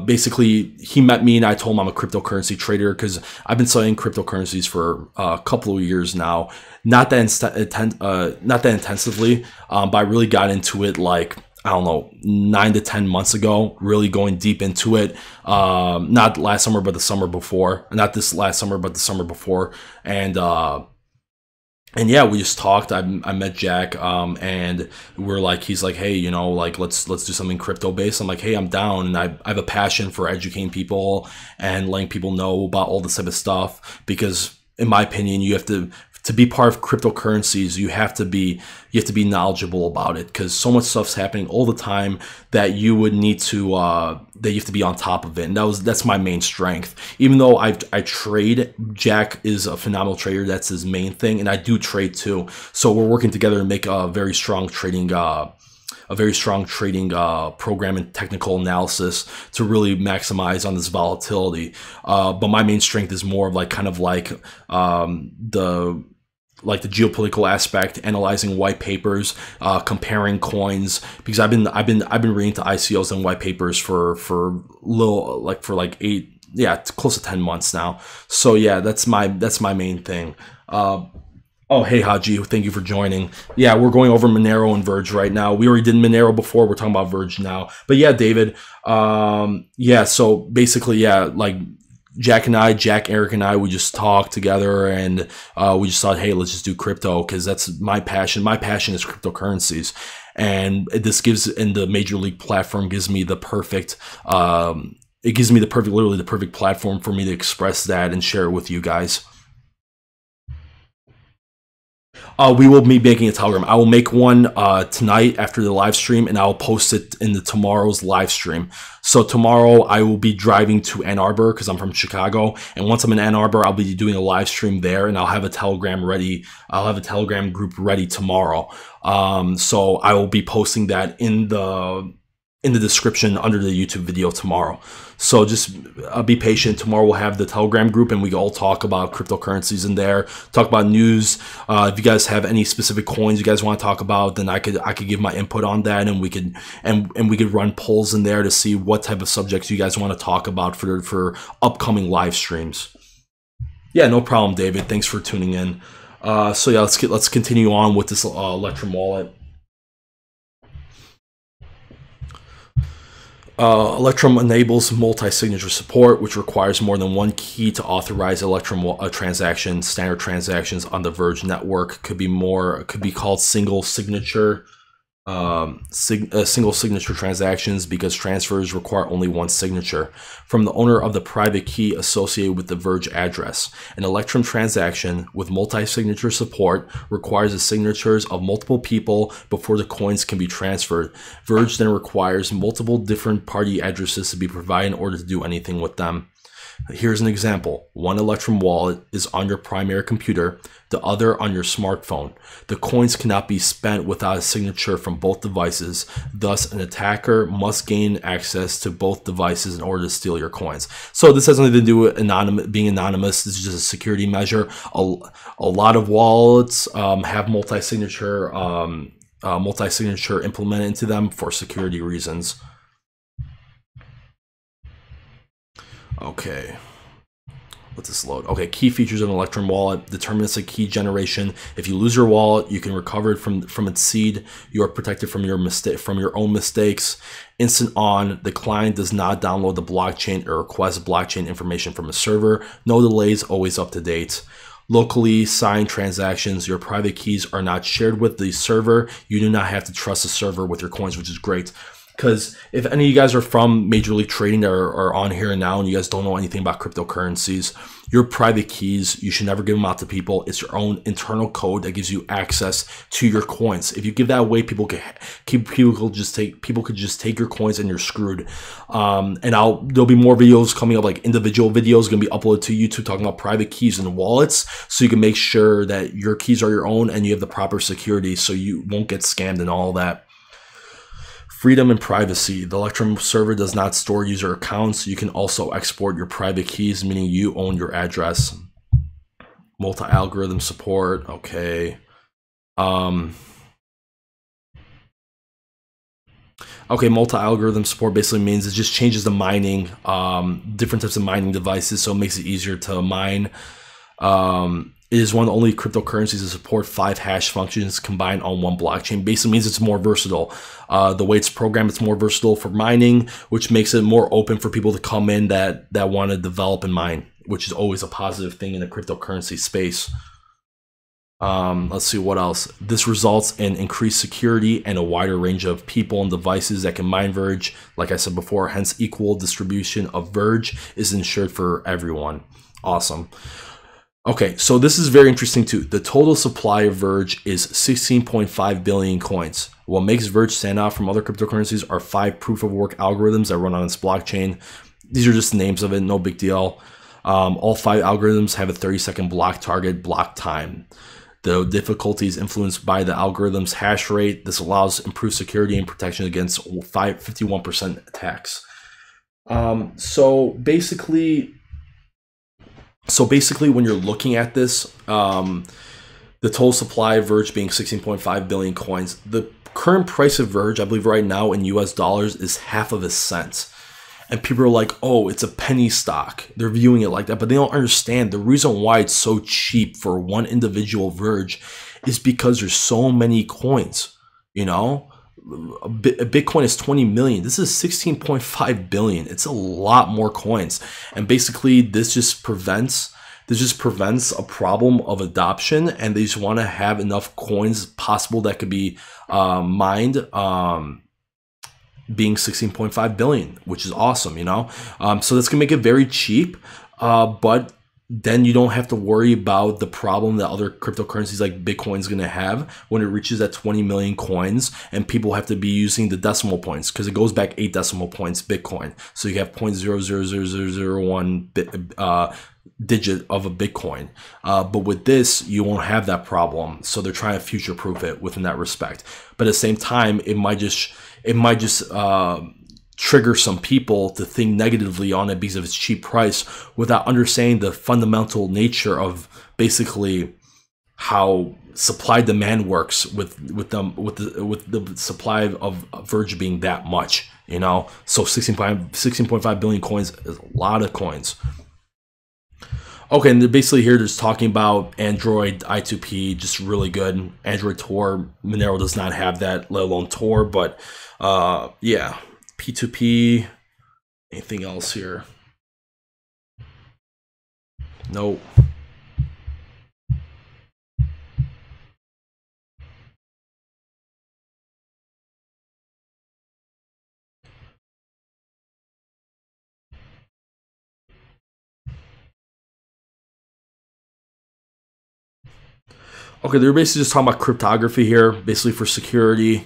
Basically he met me, and I told him I'm a cryptocurrency trader, because I've been studying cryptocurrencies for a couple of years now. Not that intensively, but I really got into it like, I don't know, 9 to 10 months ago, really going deep into it. Not last summer, but the summer before. Not this last summer, but the summer before. And yeah, we just talked. I met Jack, and we're like, he's like, hey, you know, like let's do something crypto based. I'm like, hey, I'm down, and I have a passion for educating people and letting people know about all this type of stuff, because in my opinion, you have to be part of cryptocurrencies, you have to be knowledgeable about it, because so much stuff's happening all the time that you would need to that you have to be on top of it. And that's my main strength. Even though I trade, Jack is a phenomenal trader. That's his main thing, and I do trade too. So we're working together to make a very strong trading program and technical analysis to really maximize on this volatility. But my main strength is more of like kind of like the geopolitical aspect, analyzing white papers, comparing coins, because I've been reading to ICOs and white papers for close to 10 months now. So yeah, that's my main thing. Oh, hey, Haji, thank you for joining. Yeah, we're going over Monero and Verge right now. We already did Monero before. We're talking about Verge now. But yeah, David, yeah, so basically, yeah, like Jack, Eric, and I, we just talked together, and we just thought, hey, let's just do crypto, because that's my passion. My passion is cryptocurrencies. And this gives, and the Major League platform gives me the perfect it gives me the perfect, literally the perfect platform for me to express that and share it with you guys. We will be making a Telegram. I will make one tonight after the live stream, and I will post it in tomorrow's live stream. So tomorrow I will be driving to Ann Arbor because I'm from Chicago, and once I'm in Ann Arbor, I'll be doing a live stream there, and I'll have a Telegram ready. I'll have a Telegram group ready tomorrow. So I will be posting that in the description under the YouTube video tomorrow. So just be patient. Tomorrow we'll have the Telegram group, and we all talk about cryptocurrencies in there, talk about news. If you guys have any specific coins you guys want to talk about, then I could give my input on that, and we could run polls in there to see what type of subjects you guys want to talk about for upcoming live streams. Yeah, no problem, David. Thanks for tuning in. So yeah, let's continue on with this Electrum wallet. Electrum enables multi-signature support, which requires more than one key to authorize Electrum transactions. Standard transactions on the Verge network could be called single signature transactions because transfers require only one signature from the owner of the private key associated with the Verge address. An Electrum transaction with multi-signature support requires the signatures of multiple people before the coins can be transferred. Verge then requires multiple different party addresses to be provided in order to do anything with them. Here's an example. One Electrum wallet is on your primary computer, the other on your smartphone. The coins cannot be spent without a signature from both devices. Thus, an attacker must gain access to both devices in order to steal your coins. So this has nothing to do with being anonymous. This is just a security measure. A lot of wallets have multi-signature implemented into them for security reasons. Okay, let this load. Okay, key features of an Electrum wallet: deterministic key generation. If you lose your wallet, you can recover it from its seed. You are protected from your own mistakes. Instant on. The client does not download the blockchain or request blockchain information from a server. No delays. Always up to date. Locally signed transactions. Your private keys are not shared with the server. You do not have to trust the server with your coins, which is great. Because if any of you guys are from Major League Trading or are on here and now and you guys don't know anything about cryptocurrencies, your private keys, you should never give them out to people. It's your own internal code that gives you access to your coins. If you give that away, people could just take your coins and you're screwed. And there'll be more videos coming up, like individual videos going to be uploaded to YouTube talking about private keys and wallets, so you can make sure that your keys are your own and you have the proper security so you won't get scammed and all that. Freedom and privacy. The Electrum server does not store user accounts. You can also export your private keys, meaning you own your address. Multi-algorithm support. Okay. Okay, multi-algorithm support basically means it just changes the mining, different types of mining devices, so it makes it easier to mine. It is one of the only cryptocurrencies to support 5 hash functions combined on one blockchain. Basically means it's more versatile. The way it's programmed, it's more versatile for mining, which makes it more open for people to come in that want to develop and mine, which is always a positive thing in the cryptocurrency space. Let's see what else. This results in increased security and a wider range of people and devices that can mine Verge. Like I said before, hence equal distribution of Verge is ensured for everyone. Awesome. Okay, so this is very interesting too. The total supply of Verge is 16.5 billion coins. What makes Verge stand out from other cryptocurrencies are 5 proof-of-work algorithms that run on its blockchain. These are just the names of it, no big deal. All 5 algorithms have a 30-second block target block time. The difficulty is influenced by the algorithm's hash rate. This allows improved security and protection against 51% attacks. So basically, when you're looking at this, the total supply of Verge being 16.5 billion coins, the current price of Verge, I believe right now in US dollars, is half of a cent. And people are like, oh, it's a penny stock. They're viewing it like that, but they don't understand the reason why it's so cheap for one individual Verge is because there's so many coins. You know, a Bitcoin is 20 million. This is 16.5 billion. It's a lot more coins. And basically this just prevents a problem of adoption, and they just want to have enough coins possible that could be mined being 16.5 billion, which is awesome, you know. So that's gonna make it very cheap, but then you don't have to worry about the problem that other cryptocurrencies like Bitcoin is going to have when it reaches that 20 million coins, and people have to be using the decimal points, because it goes back 8 decimal points Bitcoin. So you have 0.000001 digit of a Bitcoin. But with this, you won't have that problem. So they're trying to future proof it within that respect. But at the same time, it might just trigger some people to think negatively on it because of its cheap price, without understanding the fundamental nature of basically how supply demand works with the supply of Verge being that much, you know. So 16.5 billion coins is a lot of coins. Okay, and basically here they're just talking about Android I2P, just really good. Android Tor, Monero does not have that, let alone Tor, but yeah. P2P, anything else here? Nope. Okay, they're basically just talking about cryptography here, basically for security.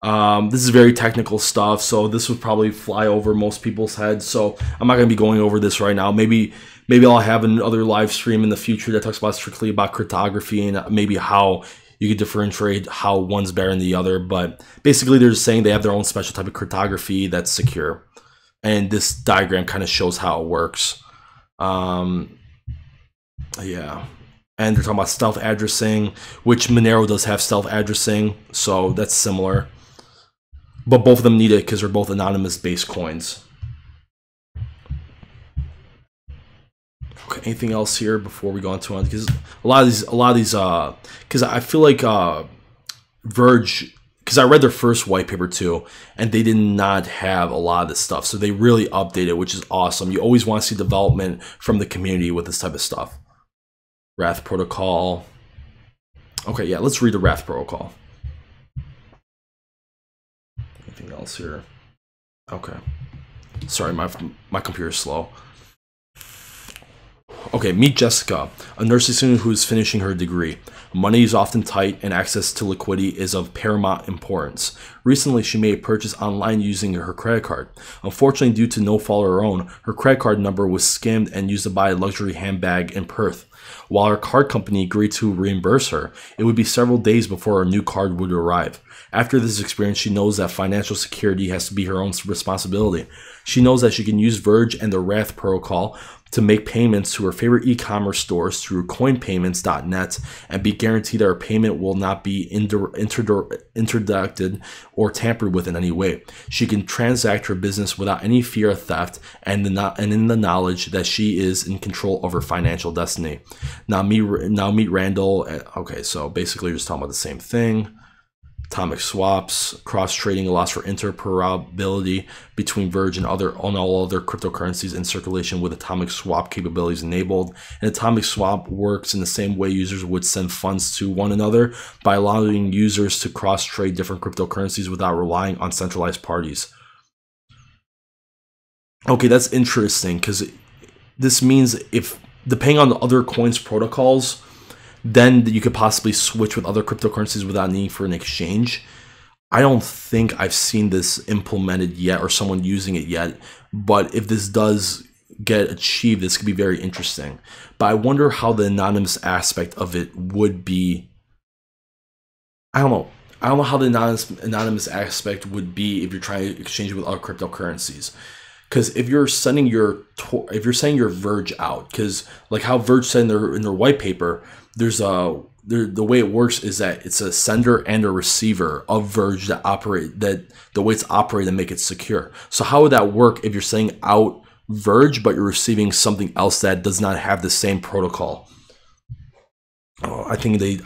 This is very technical stuff, so this would probably fly over most people's heads. So I'm not going to be going over this right now. Maybe I'll have another live stream in the future that talks about strictly about cryptography and maybe how you could differentiate how one's better than the other. But basically, they're just saying they have their own special type of cryptography that's secure, and this diagram kind of shows how it works. Yeah. And they're talking about stealth addressing, which Monero does have stealth addressing, so that's similar. But both of them need it because they're both anonymous based coins. Okay, anything else here before we go on to one? Because a lot of these, because I feel like Verge, because I read their first white paper too, and they did not have a lot of this stuff, so they really updated, which is awesome. You always want to see development from the community with this type of stuff. Wrath protocol. Okay, yeah, let's read the Wrath protocol. Anything else here? Okay. Sorry, my computer's slow. Okay, meet Jessica, a nursing student who is finishing her degree. Money is often tight and access to liquidity is of paramount importance. Recently, she made a purchase online using her credit card. Unfortunately, due to no fault of her own, her credit card number was skimmed and used to buy a luxury handbag in Perth. While her card company agreed to reimburse her, it would be several days before her new card would arrive. After this experience, she knows that financial security has to be her own responsibility. She knows that she can use Verge and the Wrath protocol to make payments to her favorite e-commerce stores through coinpayments.net and be guaranteed that her payment will not be interdicted or tampered with in any way. She can transact her business without any fear of theft and in the knowledge that she is in control of her financial destiny. Now meet Randall. Okay, so basically you're just talking about the same thing. Atomic swaps, cross-trading allows for interoperability between Verge and all other cryptocurrencies in circulation with atomic swap capabilities enabled. An atomic swap works in the same way users would send funds to one another by allowing users to cross-trade different cryptocurrencies without relying on centralized parties. Okay, that's interesting because this means if, depending on the other coins protocols, then you could possibly switch with other cryptocurrencies without needing for an exchange. I don't think I've seen this implemented yet or someone using it yet, but if this does get achieved, this could be very interesting. But I wonder how the anonymous aspect of it would be. I don't know how the anonymous aspect would be if you're trying to exchange it with other cryptocurrencies. Because if you're sending your Verge out, because like how Verge said in their white paper, there's the way it works is that it's a sender and a receiver of Verge that the way it's operated and make it secure. So how would that work if you're sending out Verge but you're receiving something else that does not have the same protocol? Oh, I think they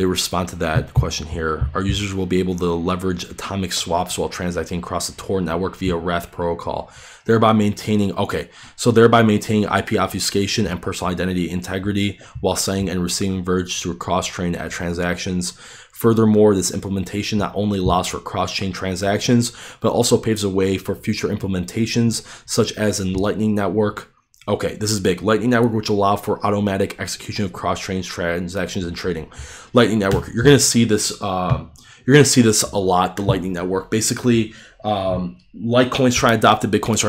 respond to that question here. Our users will be able to leverage atomic swaps while transacting across the Tor network via Wrath protocol, thereby maintaining IP obfuscation and personal identity integrity while sending and receiving Verge through cross-chain transactions. Furthermore, this implementation not only allows for cross-chain transactions, but also paves the way for future implementations, such as in Lightning Network. Okay, this is big. Lightning Network, which will allow for automatic execution of cross-chain transactions and trading. Lightning Network, you're going to see this. You're going to see this a lot. The Lightning Network, basically, Litecoin's trying to adopt it, Bitcoin's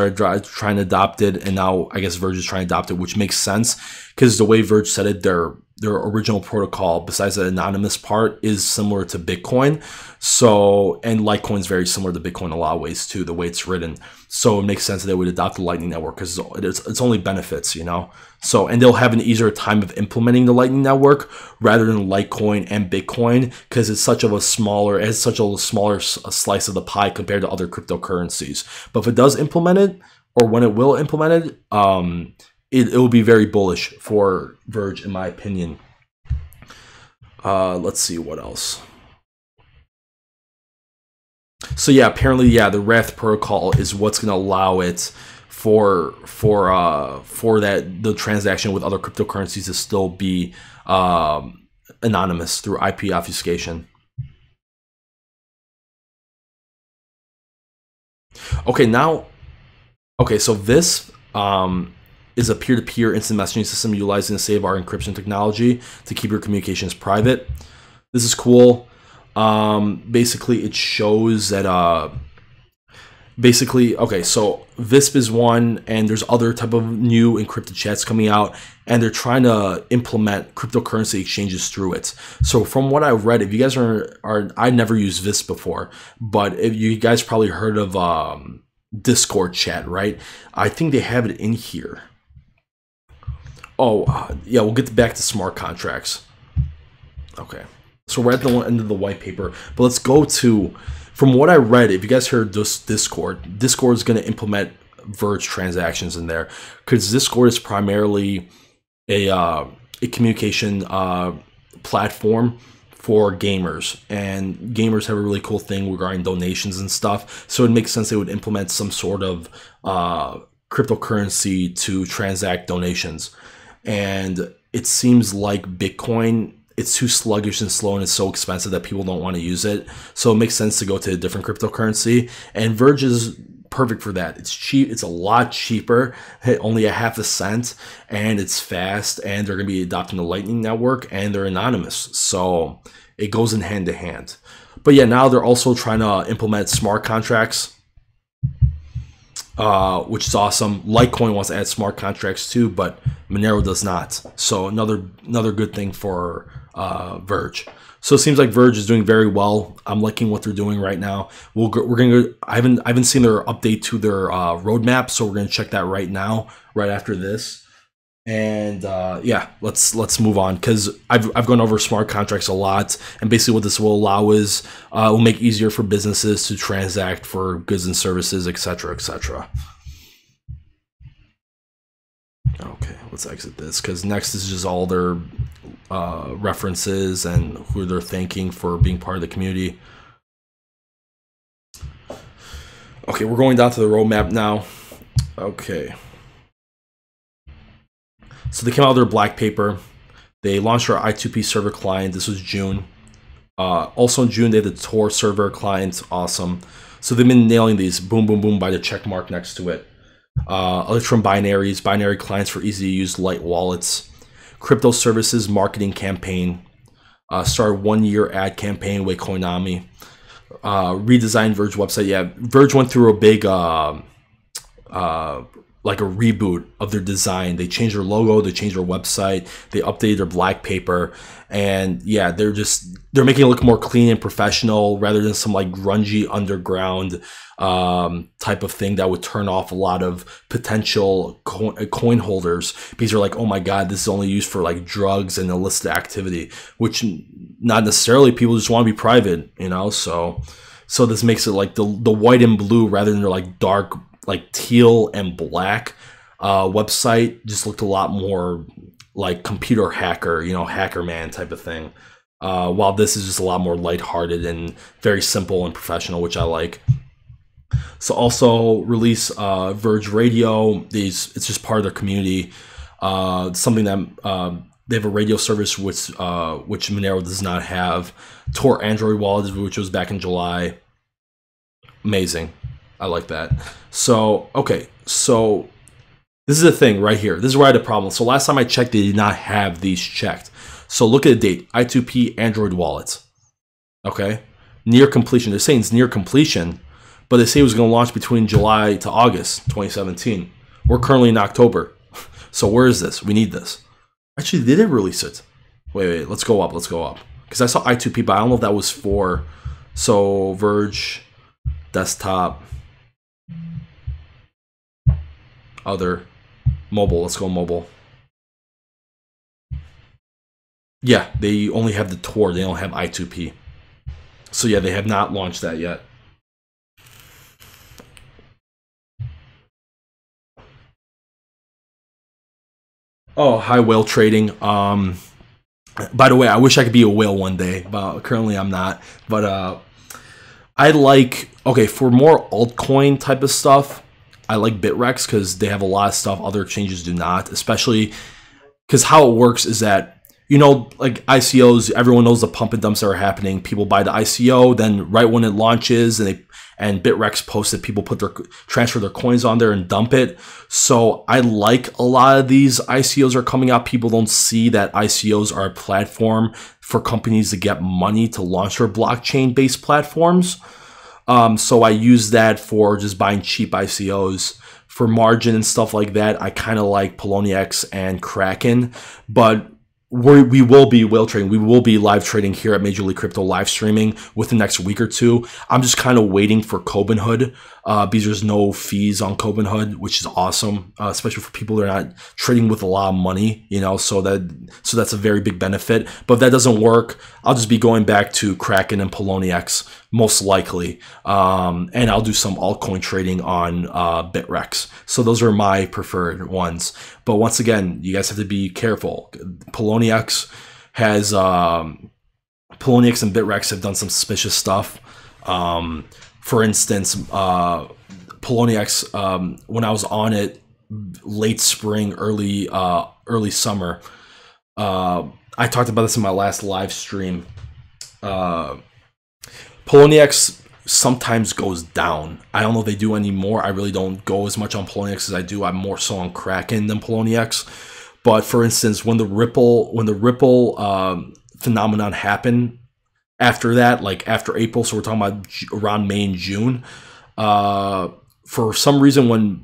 trying to adopt it, and now I guess Verge is trying to adopt it, which makes sense because the way Verge said it, their original protocol, besides the anonymous part, is similar to Bitcoin. So, and Litecoin's very similar to Bitcoin in a lot of ways too, the way it's written. So it makes sense that they would adopt the Lightning Network because it's only benefits, you know. So, and they'll have an easier time of implementing the Lightning Network rather than Litecoin and Bitcoin because it's such a smaller slice of the pie compared to other cryptocurrencies. But if it does implement it, or when it will implement it, it will be very bullish for Verge, in my opinion. Let's see what else. So yeah, apparently, yeah, the Wrath protocol is what's going to allow it for that the transaction with other cryptocurrencies to still be anonymous through IP obfuscation. Okay, now, okay, so this is a peer-to-peer instant messaging system utilizing the Save-R encryption technology to keep your communications private. This is cool. Basically, it shows that basically, okay, so Visp is one, and there's other type of new encrypted chats coming out, and they're trying to implement cryptocurrency exchanges through it. So from what I read, if you guys I never used Visp before, but if you guys probably heard of Discord chat, right? I think they have it in here. Oh, yeah, we'll get back to smart contracts. Okay, so we're at the end of the white paper, but let's go to, from what I read, if you guys heard this Discord is going to implement Verge transactions in there because Discord is primarily a communication platform for gamers, and gamers have a really cool thing regarding donations and stuff. So it makes sense they would implement some sort of cryptocurrency to transact donations. And it seems like Bitcoin, it's too sluggish and slow, and it's so expensive that people don't want to use it. So it makes sense to go to a different cryptocurrency. And Verge is perfect for that. It's cheap. It's a lot cheaper, only a half a cent, and it's fast. And they're going to be adopting the Lightning Network, and they're anonymous. So it goes in hand to hand. But yeah, now they're also trying to implement smart contracts, which is awesome. Litecoin wants to add smart contracts too, but Monero does not. So another good thing for Verge. So it seems like Verge is doing very well. I'm liking what they're doing right now. We're gonna go, I haven't seen their update to their roadmap, so we're gonna check that right now, right after this. And yeah, let's move on because I've gone over smart contracts a lot, and basically what this will allow is it will make it easier for businesses to transact for goods and services, etc., etc. Okay, let's exit this because next is just all their references and who they're thanking for being part of the community. Okay, we're going down to the roadmap now. Okay. So they came out with their black paper. They launched our I2P server client. This was June. Also in June, they had the Tor server client. Awesome. So they've been nailing these. Boom, boom, boom by the check mark next to it. Electrum binaries, binary clients for easy to use light wallets. Crypto services marketing campaign. Started 1-year ad campaign with Konami. Redesigned Verge website. Yeah, Verge went through a big like a reboot of their design. They changed their logo, they changed their website, they updated their black paper, and yeah, they're making it look more clean and professional rather than some like grungy underground type of thing that would turn off a lot of potential coin holders because they're like, oh my god, this is only used for like drugs and illicit activity, which not necessarily. People just want to be private, you know. So this makes it like the white and blue rather than their like dark, like teal and black website just looked a lot more like computer hacker, you know, hacker man type of thing. While this is just a lot more lighthearted and very simple and professional, which I like. So also release Verge Radio. It's just part of their community. Something that They have a radio service which Monero does not have. Tor Android wallet, which was back in July. Amazing. I like that. So, okay. So this is the thing right here. This is where I had a problem. So last time I checked, they did not have these checked. So look at the date. I2P Android wallets. Okay. Near completion. They're saying it's near completion, but they say it was going to launch between July to August 2017. We're currently in October. So where is this? We need this. Actually, they did release it. Wait. Let's go up. Let's go up. Because I saw I2P, but I don't know if that was for... So, Verge, desktop, other, mobile. Let's go mobile. Yeah, they only have the Tor. They don't have I2P. So yeah, they have not launched that yet. Oh, hi whale trading. By the way, I wish I could be a whale one day, but currently I'm not. But I like, okay, for more altcoin type of stuff, I like Bitrex because they have a lot of stuff other exchanges do not, especially because how it works is that, you know, like ICOs, everyone knows the pump and dumps that are happening. People buy the ICO, then right when it launches, and Bitrex posts it, people transfer their coins on there and dump it. So I like a lot of these ICOs are coming out. People don't see that ICOs are a platform for companies to get money to launch their blockchain-based platforms. So I use that for just buying cheap ICOs. For margin and stuff like that, I kind of like Poloniex and Kraken, but we will be whale trading. We will be live trading here at Major League Crypto live streaming within the next week or two. I'm just kind of waiting for Robinhood because there's no fees on Robinhood, which is awesome, especially for people that are not trading with a lot of money, you know, so that's a very big benefit. But if that doesn't work, I'll just be going back to Kraken and Poloniex most likely, and I'll do some altcoin trading on Bitrex. So those are my preferred ones. But once again, you guys have to be careful. Poloniex and Bitrex have done some suspicious stuff. For instance, Poloniex, when I was on it late spring, early summer, I talked about this in my last live stream. Poloniex sometimes goes down. I don't know if they do anymore. I really don't go as much on Poloniex as I do. I'm more so on Kraken than Poloniex. But for instance, when the Ripple phenomenon happened after that, like after April, so we're talking about around May and June, for some reason when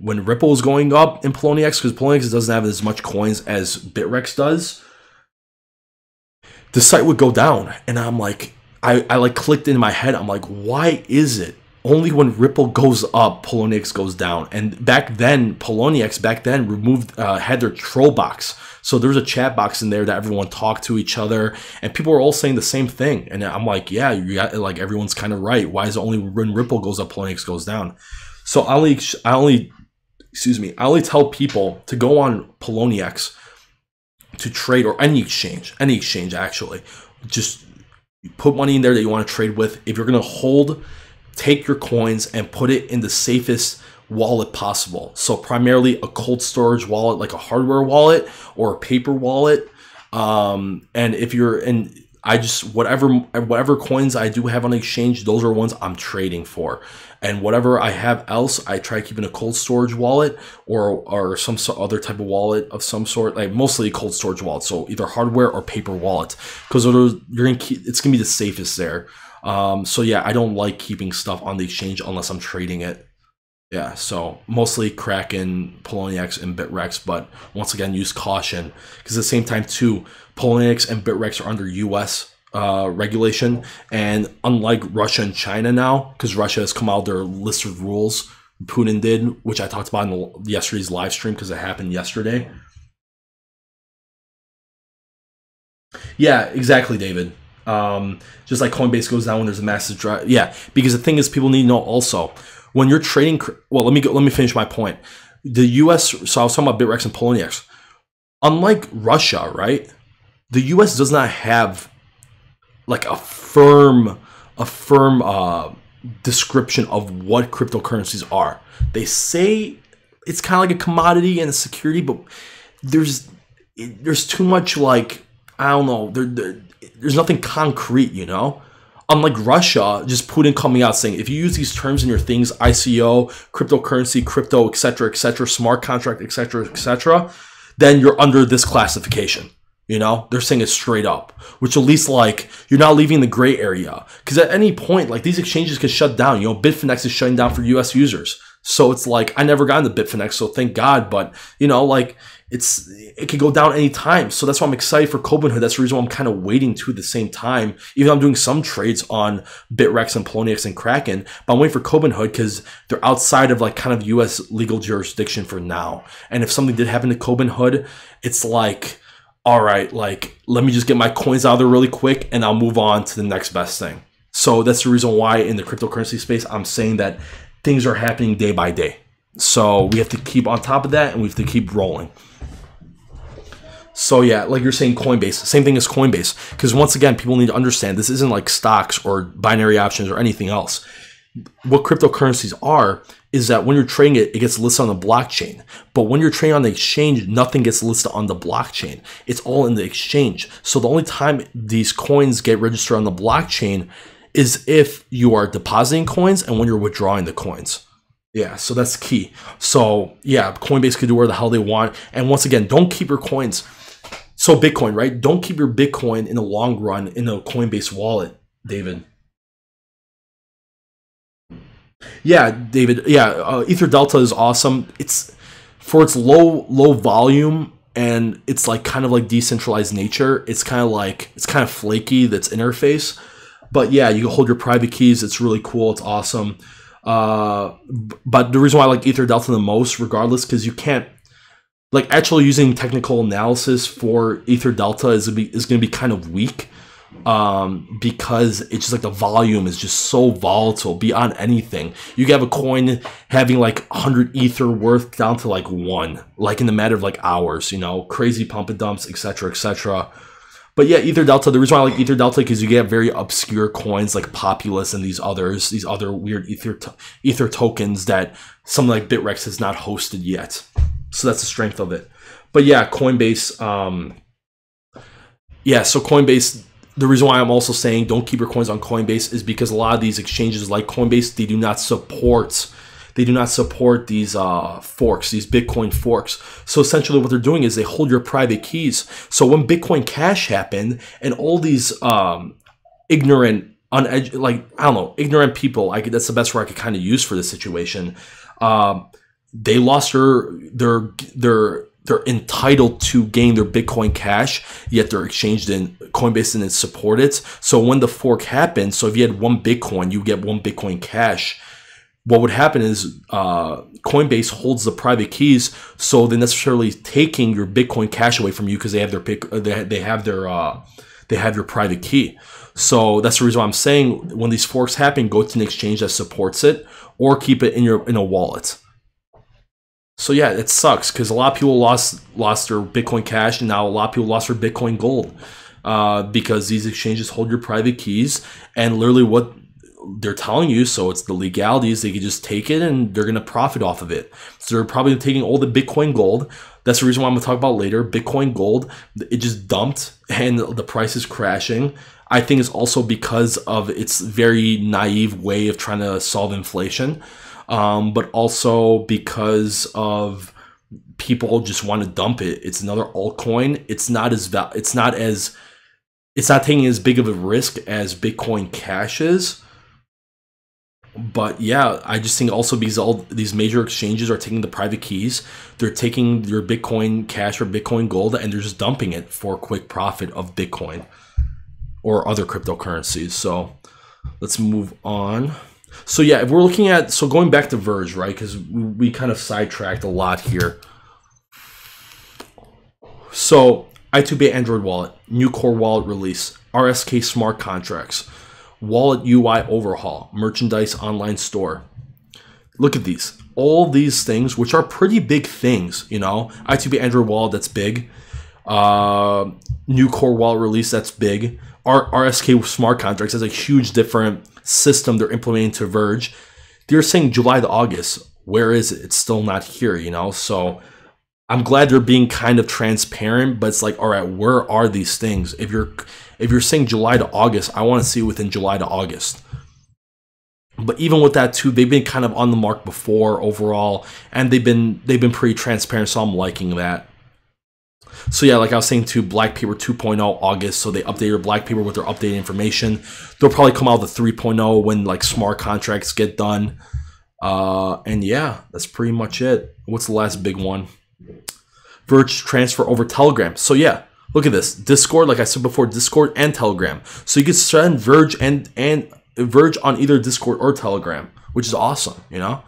Ripple was going up in Poloniex, because Poloniex doesn't have as much coins as Bitrex does, the site would go down, and I'm like, I like clicked in my head. I'm like, why is it only when Ripple goes up, Poloniex goes down? And back then, Poloniex removed had their troll box. So there was a chat box in there that everyone talked to each other, and people were all saying the same thing. And I'm like, yeah, you got, like, everyone's kind of right. Why is it only when Ripple goes up, Poloniex goes down? So I only tell people to go on Poloniex to trade, or any exchange actually. Just put money in there that you want to trade with. If you're going to hold, take your coins and put it in the safest wallet possible. So primarily a cold storage wallet, like a hardware wallet or a paper wallet. And if you're in, I just, whatever coins I do have on the exchange, those are ones I'm trading for. And whatever I have else, I try to keep in a cold storage wallet or some other type of wallet of some sort, like mostly a cold storage wallet. So either hardware or paper wallet, because it's gonna be the safest there. So yeah, I don't like keeping stuff on the exchange unless I'm trading it. Yeah, so mostly Kraken, Poloniex, and Bitrex, but once again, use caution, because at the same time too, Poloniex and Bitrex are under US regulation, and unlike Russia and China now, because Russia has come out with their list of rules, Putin did, which I talked about in yesterday's live stream because it happened yesterday. Yeah, exactly, David. Just like Coinbase goes down when there's a massive drive. Yeah, because the thing is, people need to know also, when you're trading, well, let me finish my point. The US, so I was talking about Bitrex and Poloniex. Unlike Russia, right? The US does not have like a firm description of what cryptocurrencies are. They say it's kind of like a commodity and a security, but there's too much, like, I don't know, there's nothing concrete, you know? Unlike Russia, just Putin coming out saying, if you use these terms in your things, ICO, cryptocurrency, crypto, etc., smart contract, etc., then you're under this classification. You know, they're saying it straight up, which at least, like, you're not leaving the gray area. Because at any point, like, these exchanges could shut down. You know, Bitfinex is shutting down for US users. So it's like, I never got into Bitfinex, so thank God. But, you know, like, it could go down anytime. So that's why I'm excited for Robinhood. That's the reason why I'm kind of waiting too at the same time. Even though I'm doing some trades on Bitrex and Poloniex and Kraken, but I'm waiting for Robinhood because they're outside of, like, kind of US legal jurisdiction for now. And if something did happen to Robinhood, it's like, all right, like, let me just get my coins out of there really quick and I'll move on to the next best thing. So that's the reason why in the cryptocurrency space, I'm saying that things are happening day by day. So we have to keep on top of that and we have to keep rolling. So yeah, like you're saying, Coinbase, same thing as Coinbase. Because once again, people need to understand this isn't like stocks or binary options or anything else. What cryptocurrencies are is that when you're trading it, it gets listed on the blockchain. But when you're trading on the exchange, nothing gets listed on the blockchain. It's all in the exchange. So the only time these coins get registered on the blockchain is if you are depositing coins and when you're withdrawing the coins. Yeah, so that's key. So yeah, Coinbase could do whatever the hell they want. And once again, don't keep your coins. So Bitcoin, right? Don't keep your Bitcoin in the long run in a Coinbase wallet, David. Yeah, David. Yeah, Ether Delta is awesome. It's for its low volume and it's like kind of like decentralized nature. It's kind of flaky, that's interface. But yeah, you can hold your private keys. It's really cool. It's awesome. But the reason why I like Ether Delta the most, regardless, because you can't, like, actually using technical analysis for Ether Delta is going to be kind of weak. Because it's just like the volume is just so volatile beyond anything. You can have a coin having like 100 ether worth down to like 1, like in the matter of like hours, you know, crazy pump and dumps, etc. But yeah, Ether Delta, the reason why I like Ether Delta because you get very obscure coins like Populous and these other weird ether tokens that something like Bitrex has not hosted yet. So that's the strength of it. But yeah, Coinbase, so Coinbase, the reason why I'm also saying don't keep your coins on Coinbase is because a lot of these exchanges like Coinbase, they do not support these forks, these Bitcoin forks. So essentially what they're doing is they hold your private keys. So when Bitcoin Cash happened and all these ignorant, ignorant people, that's the best word I could kind of use for this situation, they lost they're entitled to gain their Bitcoin Cash, yet they're exchanged in Coinbase and it support it. So when the fork happened, so if you had 1 Bitcoin, you get 1 Bitcoin Cash. What would happen is Coinbase holds the private keys, so they're necessarily taking your Bitcoin Cash away from you because they have your private key. So that's the reason why I'm saying when these forks happen, go to an exchange that supports it or keep it in a wallet. So yeah, it sucks because a lot of people lost their Bitcoin Cash and now a lot of people lost their Bitcoin Gold because these exchanges hold your private keys and literally what they're telling you, so it's the legalities, they can just take it and they're going to profit off of it. So they're probably taking all the Bitcoin Gold. That's the reason why I'm going to talk about later. Bitcoin Gold, it just dumped and the price is crashing. I think it's also because of its very naive way of trying to solve inflation. But also because of people just want to dump it. It's another altcoin. It's not taking as big of a risk as Bitcoin Cash is. But yeah, I just think also because all these major exchanges are taking the private keys, they're taking your Bitcoin Cash or Bitcoin Gold and they're just dumping it for a quick profit of Bitcoin or other cryptocurrencies. So let's move on. So yeah, if we're looking at, so going back to Verge, right? Because we kind of sidetracked a lot here. So I2Bit Android wallet, new core wallet release, RSK smart contracts, wallet UI overhaul, merchandise online store. Look at these. All these things, which are pretty big things, you know. I2Bit Android wallet, that's big. New core wallet release, that's big. RSK smart contracts, that's a huge different system they're implementing to Verge. They're saying July to August. Where is it? It's still not here, you know. So I'm glad they're being kind of transparent, but it's like, all right, where are these things? If you're saying July to August, I want to see within July to August. But even with that too, they've been kind of on the mark before overall, and they've been pretty transparent, so I'm liking that. So yeah, like I was saying too, Black Paper 2.0 August, so they updated Black Paper with their updated information. They'll probably come out with the 3.0 when like smart contracts get done. And yeah, that's pretty much it. What's the last big one? Verge transfer over Telegram. So yeah, look at this. Discord, like I said before, Discord and Telegram. So you can send Verge and Verge on either Discord or Telegram, which is awesome, you know?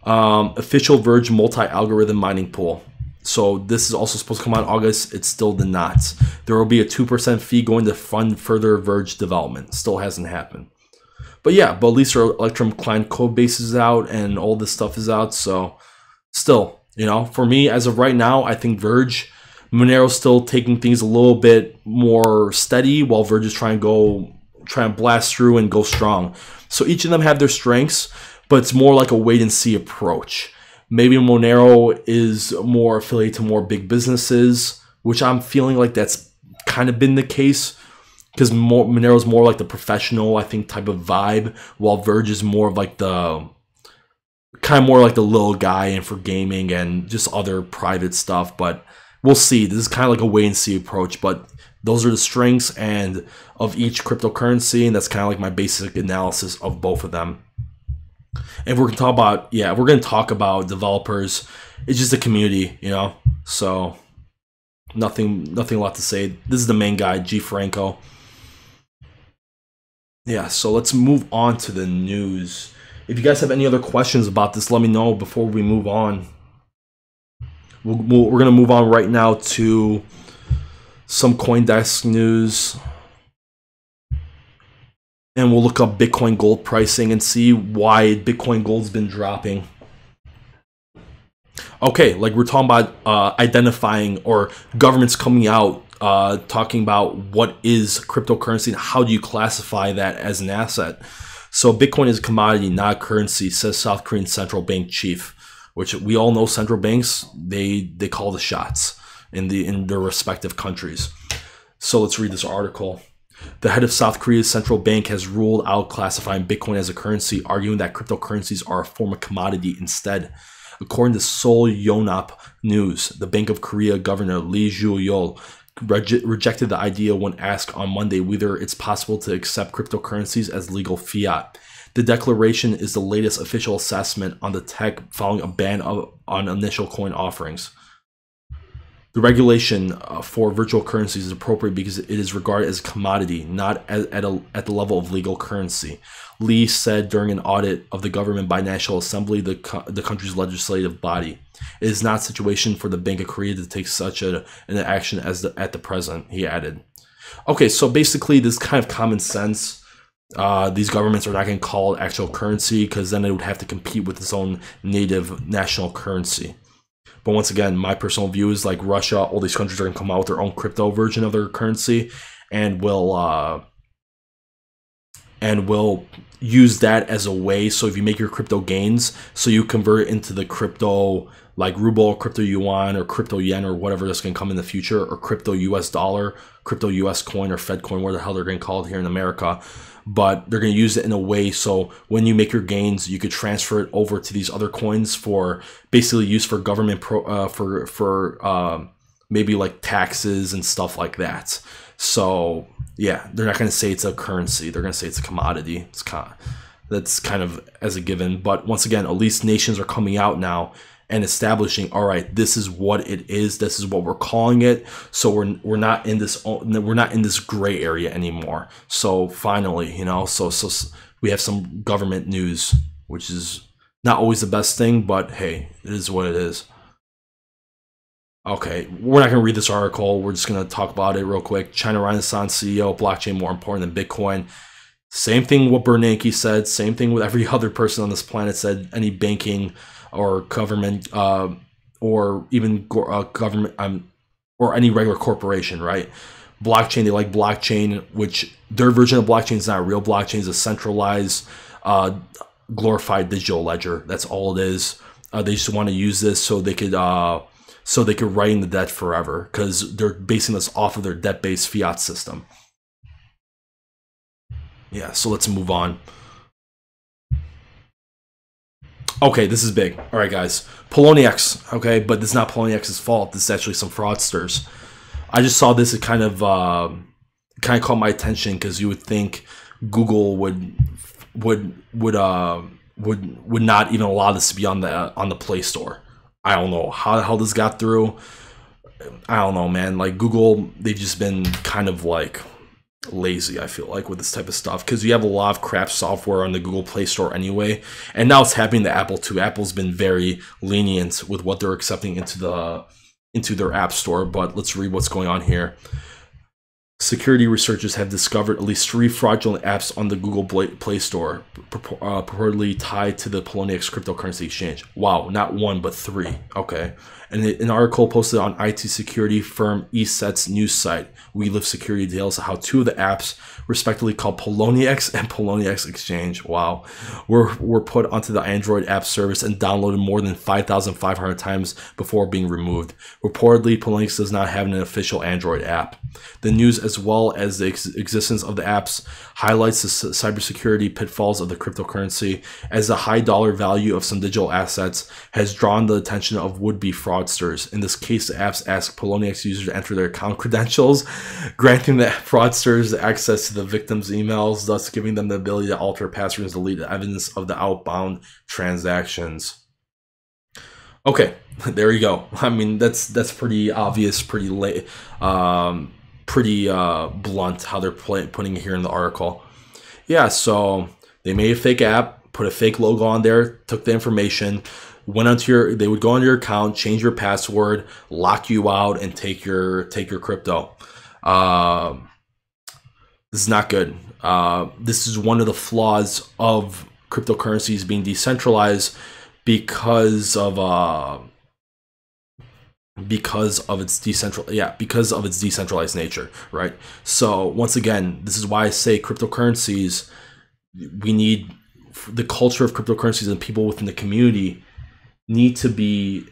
Official Verge multi-algorithm mining pool. So this is also supposed to come out in August. It still did not. There will be a 2% fee going to fund further Verge development. Still hasn't happened. But yeah, but at least our Electrum client code base is out and all this stuff is out. So still, you know, for me, as of right now, I think Verge, Monero's still taking things a little bit more steady while Verge is trying to blast through and go strong. So each of them have their strengths, but it's more like a wait and see approach. Maybe Monero is more affiliated to more big businesses, which I'm feeling like that's kind of been the case, because Monero is more like the professional, I think, type of vibe, while Verge is more of like the kind of more like the little guy and for gaming and just other private stuff. But we'll see. This is kind of like a wait and see approach, but those are the strengths and of each cryptocurrency, and that's kind of like my basic analysis of both of them. And we're gonna talk about, yeah, we're gonna talk about developers. It's just a community, you know. So nothing a lot to say. This is the main guy, G Franco. Yeah, so let's move on to the news. If you guys have any other questions about this, let me know before we move on. We're gonna move on right now to some CoinDesk news. And we'll look up Bitcoin gold pricing and see why Bitcoin gold's been dropping. Okay, like we're talking about identifying, or governments coming out talking about what is cryptocurrency and how do you classify that as an asset. So Bitcoin is a commodity, not a currency, says South Korean central bank chief, which we all know central banks, they call the shots in their respective countries. So let's read this article. The head of South Korea's central bank has ruled out classifying Bitcoin as a currency, arguing that cryptocurrencies are a form of commodity instead. According to Seoul Yonhap News, the Bank of Korea Governor Lee Ju-yeol rejected the idea when asked on Monday whether it's possible to accept cryptocurrencies as legal fiat. The declaration is the latest official assessment on the tech following a ban on initial coin offerings. The regulation for virtual currencies is appropriate because it is regarded as a commodity, not at the level of legal currency. Lee said during an audit of the government by National Assembly, the country's legislative body. It is not a situation for the Bank of Korea to take such an action as at the present, he added. Okay, so basically this kind of common sense. These governments are not going to call it actual currency because then it would have to compete with its own native national currency. But once again, my personal view is like Russia, all these countries are going to come out with their own crypto version of their currency and will use that as a way. So if you make your crypto gains, so you convert it into the crypto like ruble, or crypto yuan, or crypto yen, or whatever that's going to come in the future, or crypto US dollar, crypto US coin, or Fed coin, whatever the hell they're going to call it here in America. But they're going to use it in a way so when you make your gains, you could transfer it over to these other coins for basically use for government maybe like taxes and stuff like that. So yeah, they're not going to say it's a currency. They're going to say it's a commodity. That's kind of as a given. But once again, at least nations are coming out now and establishing, all right, this is what it is. This is what we're calling it. So we're not in this gray area anymore. So finally, you know, so we have some government news, which is not always the best thing, but hey, it is what it is. Okay, we're not going to read this article. We're just going to talk about it real quick. China Renaissance CEO, blockchain more important than Bitcoin. Same thing what Bernanke said. Same thing with every other person on this planet said. Any banking or government or even government or any regular corporation, right? Blockchain, they like blockchain, which their version of blockchain is not a real blockchain. It's a centralized, glorified digital ledger. That's all it is. They just want to use this so they could so they could write in the debt forever, because they're basing this off of their debt-based fiat system. Yeah, so let's move on. Okay, this is big. All right, guys. Poloniex, okay, but this is not Poloniex's fault. This is actually some fraudsters. I just saw this. It kind of caught my attention, because you would think Google would not even allow this to be on the Play Store. I don't know how the hell this got through. I don't know, man. Like Google, they've just been kind of like lazy, I feel like, with this type of stuff, because you have a lot of crap software on the Google Play Store anyway, and now it's happening to Apple too. Apple's been very lenient with what they're accepting into their App Store. But let's read what's going on here. Security researchers have discovered at least 3 fraudulent apps on the Google Play Store, purportedly tied to the Poloniex cryptocurrency exchange. Wow, not 1 but 3. Okay. And an article posted on IT security firm ESET's news site, We Live Security, details how 2 of the apps, respectively called Poloniex and Poloniex Exchange, wow, were put onto the Android app service and downloaded more than 5,500 times before being removed. Reportedly, Poloniex does not have an official Android app. The news, as well as the existence of the apps, highlights the cybersecurity pitfalls of the cryptocurrency, as the high dollar value of some digital assets has drawn the attention of would-be fraudsters. In this case, the apps ask Poloniex users to enter their account credentials, granting the fraudsters access to the victims' emails, thus giving them the ability to alter passwords and delete evidence of the outbound transactions. Okay, there you go. I mean, that's pretty obvious, pretty late, pretty blunt how they're putting it here in the article. Yeah, so they made a fake app, put a fake logo on there, took the information, went onto they would go onto your account, change your password, lock you out, and take your crypto. This is not good. This is one of the flaws of cryptocurrencies being decentralized, because of its decentralized nature, right? So once again, this is why I say cryptocurrencies, we need the culture of cryptocurrencies, and people within the community need to be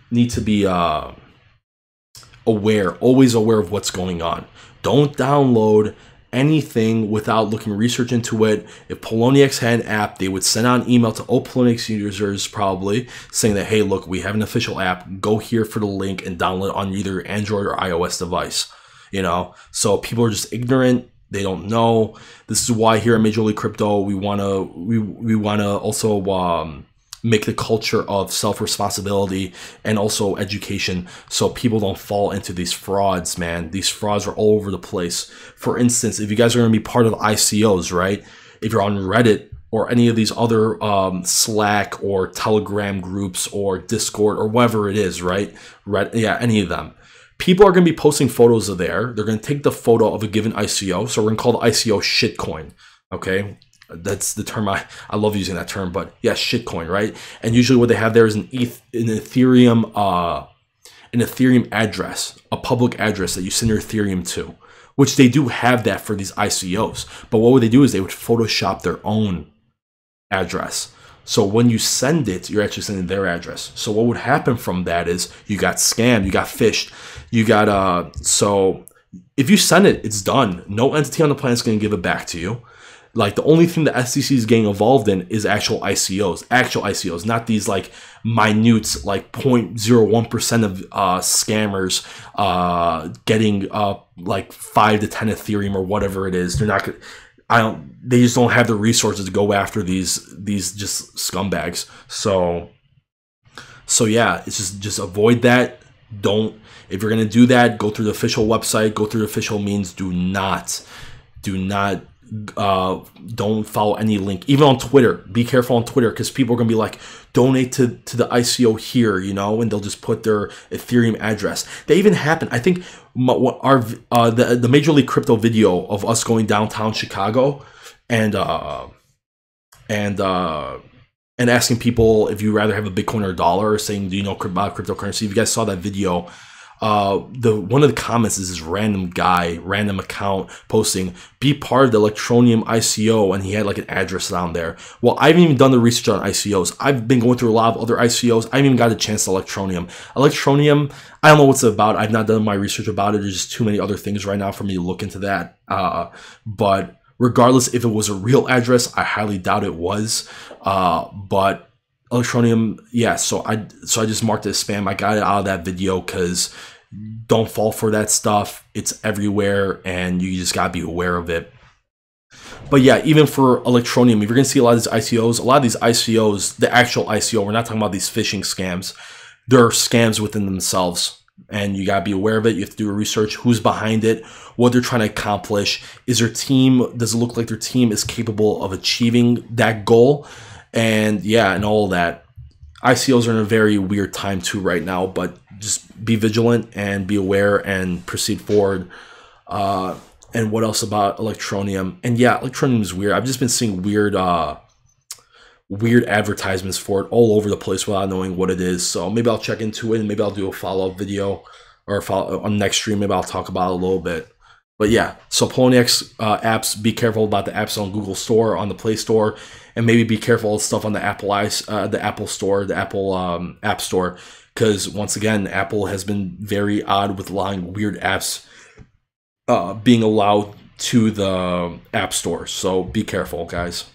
always aware of what's going on. Don't download anything without looking research into it. If Poloniex had an app, they would send out an email to all Poloniex users probably saying that, hey, look, we have an official app. Go here for the link and download it on either Android or iOS device. You know, so people are just ignorant. They don't know. This is why here at Major League Crypto, we wanna also make the culture of self-responsibility and also education, so people don't fall into these frauds, man. These frauds are all over the place. For instance, if you guys are going to be part of ICOs, right? If you're on Reddit or any of these other Slack or Telegram groups or Discord or whatever it is, right? Yeah, any of them. People are going to be posting photos of there. They're going to take the photo of a given ICO. So we're going to call the ICO shitcoin, okay? That's the term. I love using that term, but yeah, shitcoin, right? And usually what they have there is an Ethereum address, a public address that you send your Ethereum to, which they do have that for these ICOs. But what would they do is they would Photoshop their own address. So when you send it, you're actually sending their address. So what would happen from that is you got scammed, you got phished, you got so if you send it, it's done. No entity on the planet is going to give it back to you. Like the only thing the SEC is getting involved in is actual ICOs, not these like minute, like 0.01% of scammers getting like 5 to 10 Ethereum or whatever it is. They're not. They just don't have the resources to go after these just scumbags. So yeah, it's just avoid that. If you're gonna do that, go through the official website, go through the official means. Do not. Don't follow any link, even on Twitter. Be careful on Twitter, because people are gonna be like, donate to the ICO here, you know, and they'll just put their Ethereum address. That even happened. I think the Major League Crypto video of us going downtown Chicago and asking people if you rather have a Bitcoin or a dollar, or saying, do you know about cryptocurrency? If you guys saw that video, one of the comments is this random guy, random account posting, be part of the Electroneum ICO, and he had like an address down there. Well, I haven't even done the research on ICOs. I've been going through a lot of other ICOs. I haven't even got a chance to Electroneum. Electroneum, I don't know what's about. I've not done my research about it. There's just too many other things right now for me to look into that. But regardless if it was a real address, I highly doubt it was. But Electroneum, yeah, so I just marked it as spam. I got it out of that video because don't fall for that stuff. It's everywhere and you just gotta be aware of it. But yeah, even for Electroneum, if you're gonna see a lot of these ICOs, the actual ICO, we're not talking about these phishing scams. There are scams within themselves, and you gotta be aware of it. You have to do research, who's behind it, what they're trying to accomplish. Is their team, does it look like their team is capable of achieving that goal? And yeah, and all that. ICOs are in a very weird time too right now, but just be vigilant and be aware and proceed forward. And what else about Electroneum? And yeah, Electroneum is weird. I've just been seeing weird advertisements for it all over the place without knowing what it is. So maybe I'll check into it and maybe I'll do a follow-up video or on next stream. Maybe I'll talk about it a little bit. But yeah, so Poloniex apps, be careful about the apps on Google Store, on the Play Store, and maybe be careful of stuff on the Apple Store, the Apple App Store, because once again, Apple has been very odd with allowing weird apps being allowed to the App Store. So be careful, guys.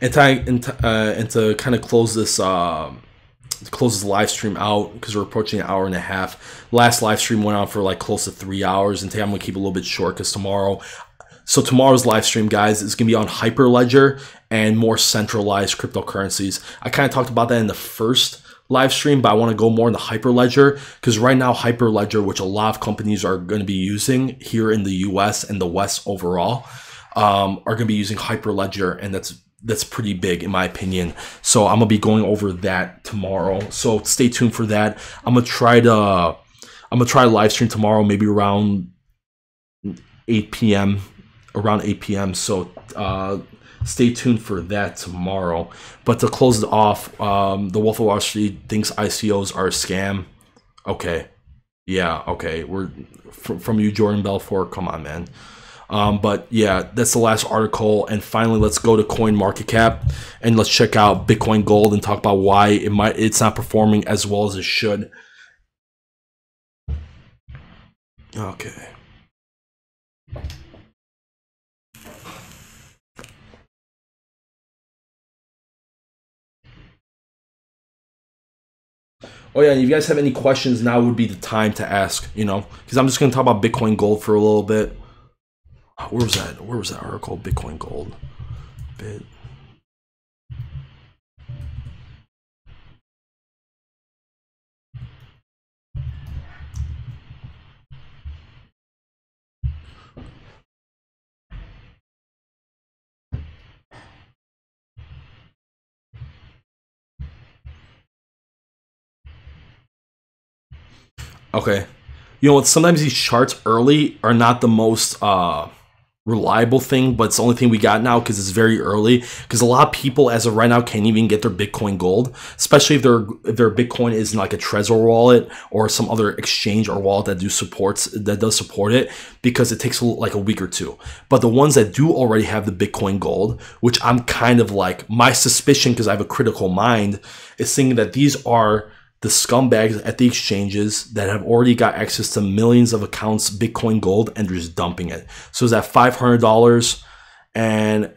And to kind of close this live stream out, because we're approaching an hour and a half. Last live stream went on for like close to 3 hours, and today I'm gonna keep it a little bit short because tomorrow's live stream, guys, is gonna be on Hyperledger and more centralized cryptocurrencies. I kind of talked about that in the first live stream, but I want to go more into Hyperledger because right now Hyperledger, which a lot of companies are going to be using here in the US and the West overall, are going to be using Hyperledger, and that's pretty big in my opinion. So I'm gonna be going over that tomorrow. So stay tuned for that. I'm gonna try to live stream tomorrow, maybe around 8 p.m. So stay tuned for that tomorrow. But to close it off, the Wolf of Wall Street thinks ICOs are a scam. Okay, yeah, okay. We're from you, Jordan Belfort. Come on, man. But yeah, that's the last article. And finally, let's go to CoinMarketCap and let's check out Bitcoin Gold and talk about why it's not performing as well as it should. Okay. Oh yeah, and if you guys have any questions, now would be the time to ask, because I'm just going to talk about Bitcoin Gold for a little bit. Where was that article? Bitcoin Gold. Bit. Okay. You know what? Sometimes these charts early are not the most reliable thing, but it's the only thing we got now because it's very early. Because a lot of people, as of right now, can't even get their Bitcoin Gold, especially if their Bitcoin is in like a Trezor wallet or some other exchange or wallet that does support it, because it takes like a week or two. But the ones that do already have the Bitcoin Gold, which I'm kind of like, my suspicion, because I have a critical mind, is thinking that these are the scumbags at the exchanges that have already got access to millions of accounts Bitcoin Gold and they're just dumping it. So it's at $500, and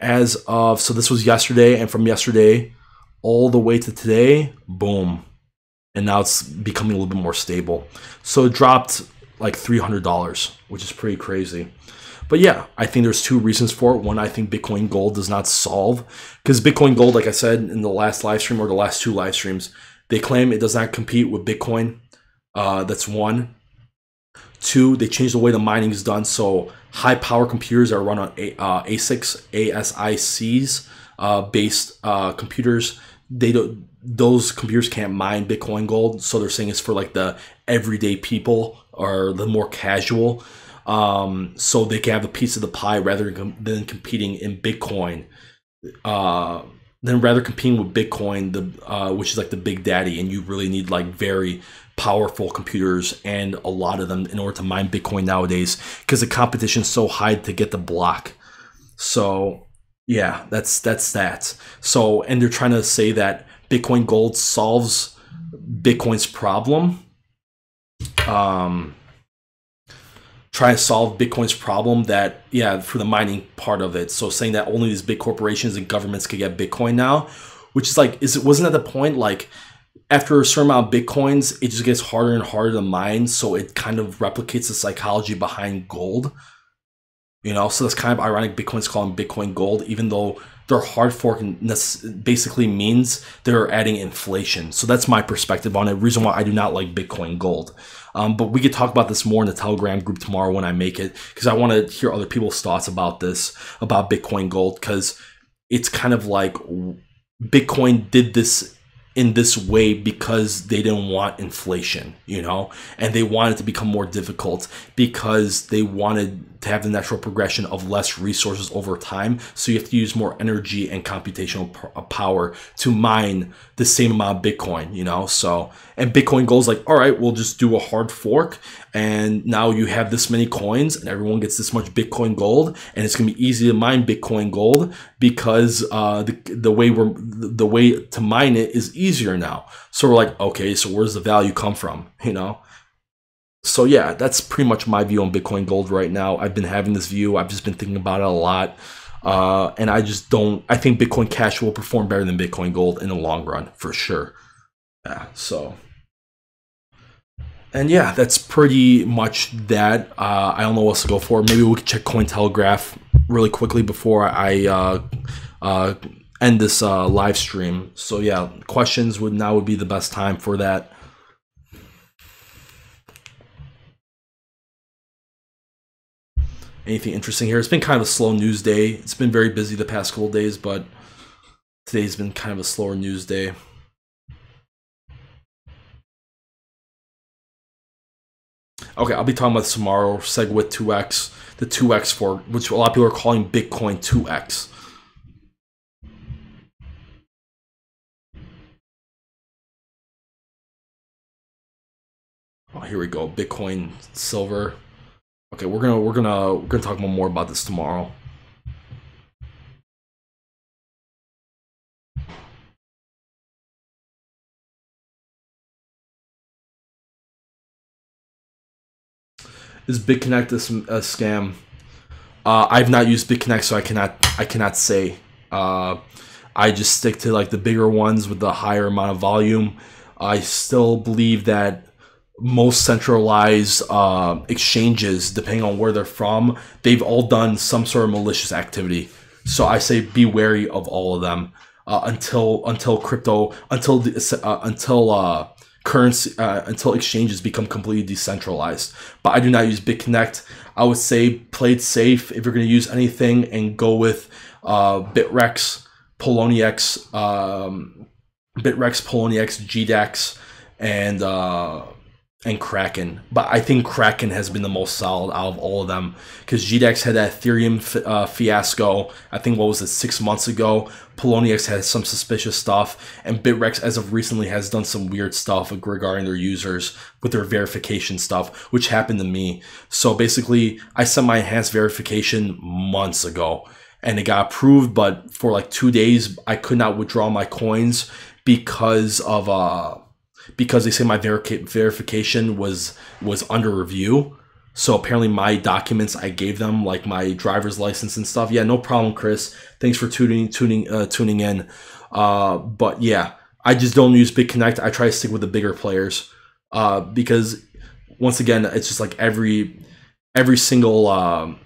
so this was yesterday, and from yesterday all the way to today, boom, and now it's becoming a little bit more stable. So it dropped like $300, which is pretty crazy. But yeah, I think there's two reasons for it. One, I think Bitcoin Gold does not solve, because Bitcoin Gold, like I said in the last live stream or the last two live streams, they claim it does not compete with Bitcoin. That's one. Two, they changed the way the mining is done. So high power computers are run on ASICs based computers. Those computers can't mine Bitcoin Gold. So they're saying it's for like the everyday people or the more casual. So they can have a piece of the pie rather than competing in Bitcoin. rather competing with Bitcoin, which is like the big daddy, and you really need like very powerful computers and a lot of them in order to mine Bitcoin nowadays, because the competition is so high to get the block. So yeah, that's that. So, and they're trying to say that Bitcoin Gold solves Bitcoin's problem. Try to solve Bitcoin's problem that, yeah, for the mining part of it. So saying that only these big corporations and governments could get Bitcoin now, which is like, wasn't at the point, like after a certain amount of Bitcoins, it just gets harder and harder to mine. So it kind of replicates the psychology behind gold, you know? So that's kind of ironic. Bitcoin's calling Bitcoin Gold, even though their hard fork basically means they're adding inflation. So that's my perspective on it. Reason why I do not like Bitcoin Gold. But we could talk about this more in the Telegram group tomorrow when I make it, because I want to hear other people's thoughts about this, about Bitcoin Gold, because it's kind of like Bitcoin did this in this way because they didn't want inflation, you know, and they wanted to become more difficult because they wanted to have the natural progression of less resources over time. So you have to use more energy and computational power to mine the same amount of Bitcoin, you know. So, and Bitcoin Gold's like, all right, we'll just do a hard fork, and now you have this many coins and everyone gets this much Bitcoin Gold, and it's gonna be easy to mine Bitcoin Gold because the way to mine it is easier now. So we're like, okay, so where's the value come from, you know? So yeah, that's pretty much my view on Bitcoin Gold right now. I've been having this view. I've just been thinking about it a lot. And I think Bitcoin Cash will perform better than Bitcoin Gold in the long run, for sure. Yeah, so. And yeah, that's pretty much that. I don't know what else to go for. Maybe we could check Cointelegraph really quickly before I end this live stream. So yeah, questions would be the best time for that. Anything interesting here? It's been kind of a slow news day. It's been very busy the past couple of days, but today's been kind of a slower news day. Okay, I'll be talking about this tomorrow. SegWit 2x, the 2x fork, which a lot of people are calling Bitcoin 2x. Oh, here we go. Bitcoin Silver. Okay, we're gonna talk more about this tomorrow. Is BitConnect a scam? I've not used BitConnect, so I cannot say. I just stick to like the bigger ones with the higher amount of volume. I still believe that most centralized exchanges, depending on where they're from, they've all done some sort of malicious activity. So I say be wary of all of them until exchanges become completely decentralized. But I do not use BitConnect. I would say play it safe if you're going to use anything, and go with Bitrex, Poloniex, GDAX, and Kraken. But I think Kraken has been the most solid out of all of them, because GDAX had that Ethereum fiasco, I think, what was it, 6 months ago. Poloniex had some suspicious stuff, and Bitrex as of recently has done some weird stuff regarding their users with their verification stuff, which happened to me. So basically, I sent my enhanced verification months ago, and it got approved, but for like 2 days, I could not withdraw my coins because they say my verification was under review. So apparently my documents I gave them, like my driver's license and stuff. Yeah, no problem, Chris. Thanks for tuning in. But yeah, I just don't use BitConnect. I try to stick with the bigger players because once again, it's just like every single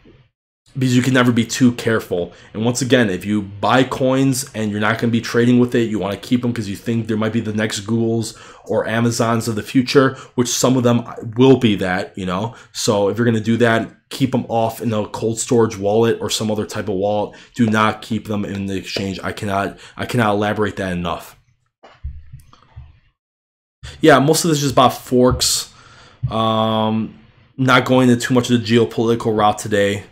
because you can never be too careful. And once again, if you buy coins and you're not going to be trading with it, you want to keep them because you think there might be the next Googles or Amazons of the future, which some of them will be that, you know. So if you're going to do that, keep them off in a cold storage wallet or some other type of wallet. Do not keep them in the exchange. I cannot elaborate that enough. Yeah, most of this is just about forks. Not going into too much of the geopolitical route today.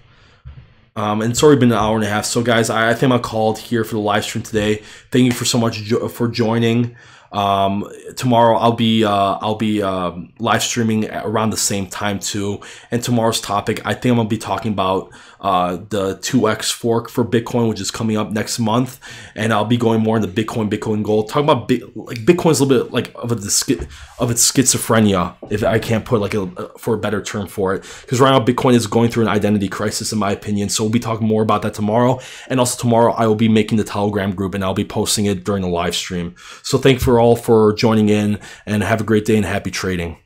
And it's already been an hour and a half. So guys, I think I'm called here for the live stream today. Thank you for so much for joining. Tomorrow I'll be live streaming around the same time too. And tomorrow's topic, I think I'm gonna be talking about the 2x fork for Bitcoin, which is coming up next month, and I'll be going more into Bitcoin Gold. Talking about Bitcoin's a little bit like of its schizophrenia, if I can't put for a better term for it, because right now Bitcoin is going through an identity crisis, in my opinion. So we'll be talking more about that tomorrow, and also tomorrow I will be making the Telegram group, and I'll be posting it during the live stream. So thank you all for joining in, and have a great day and happy trading.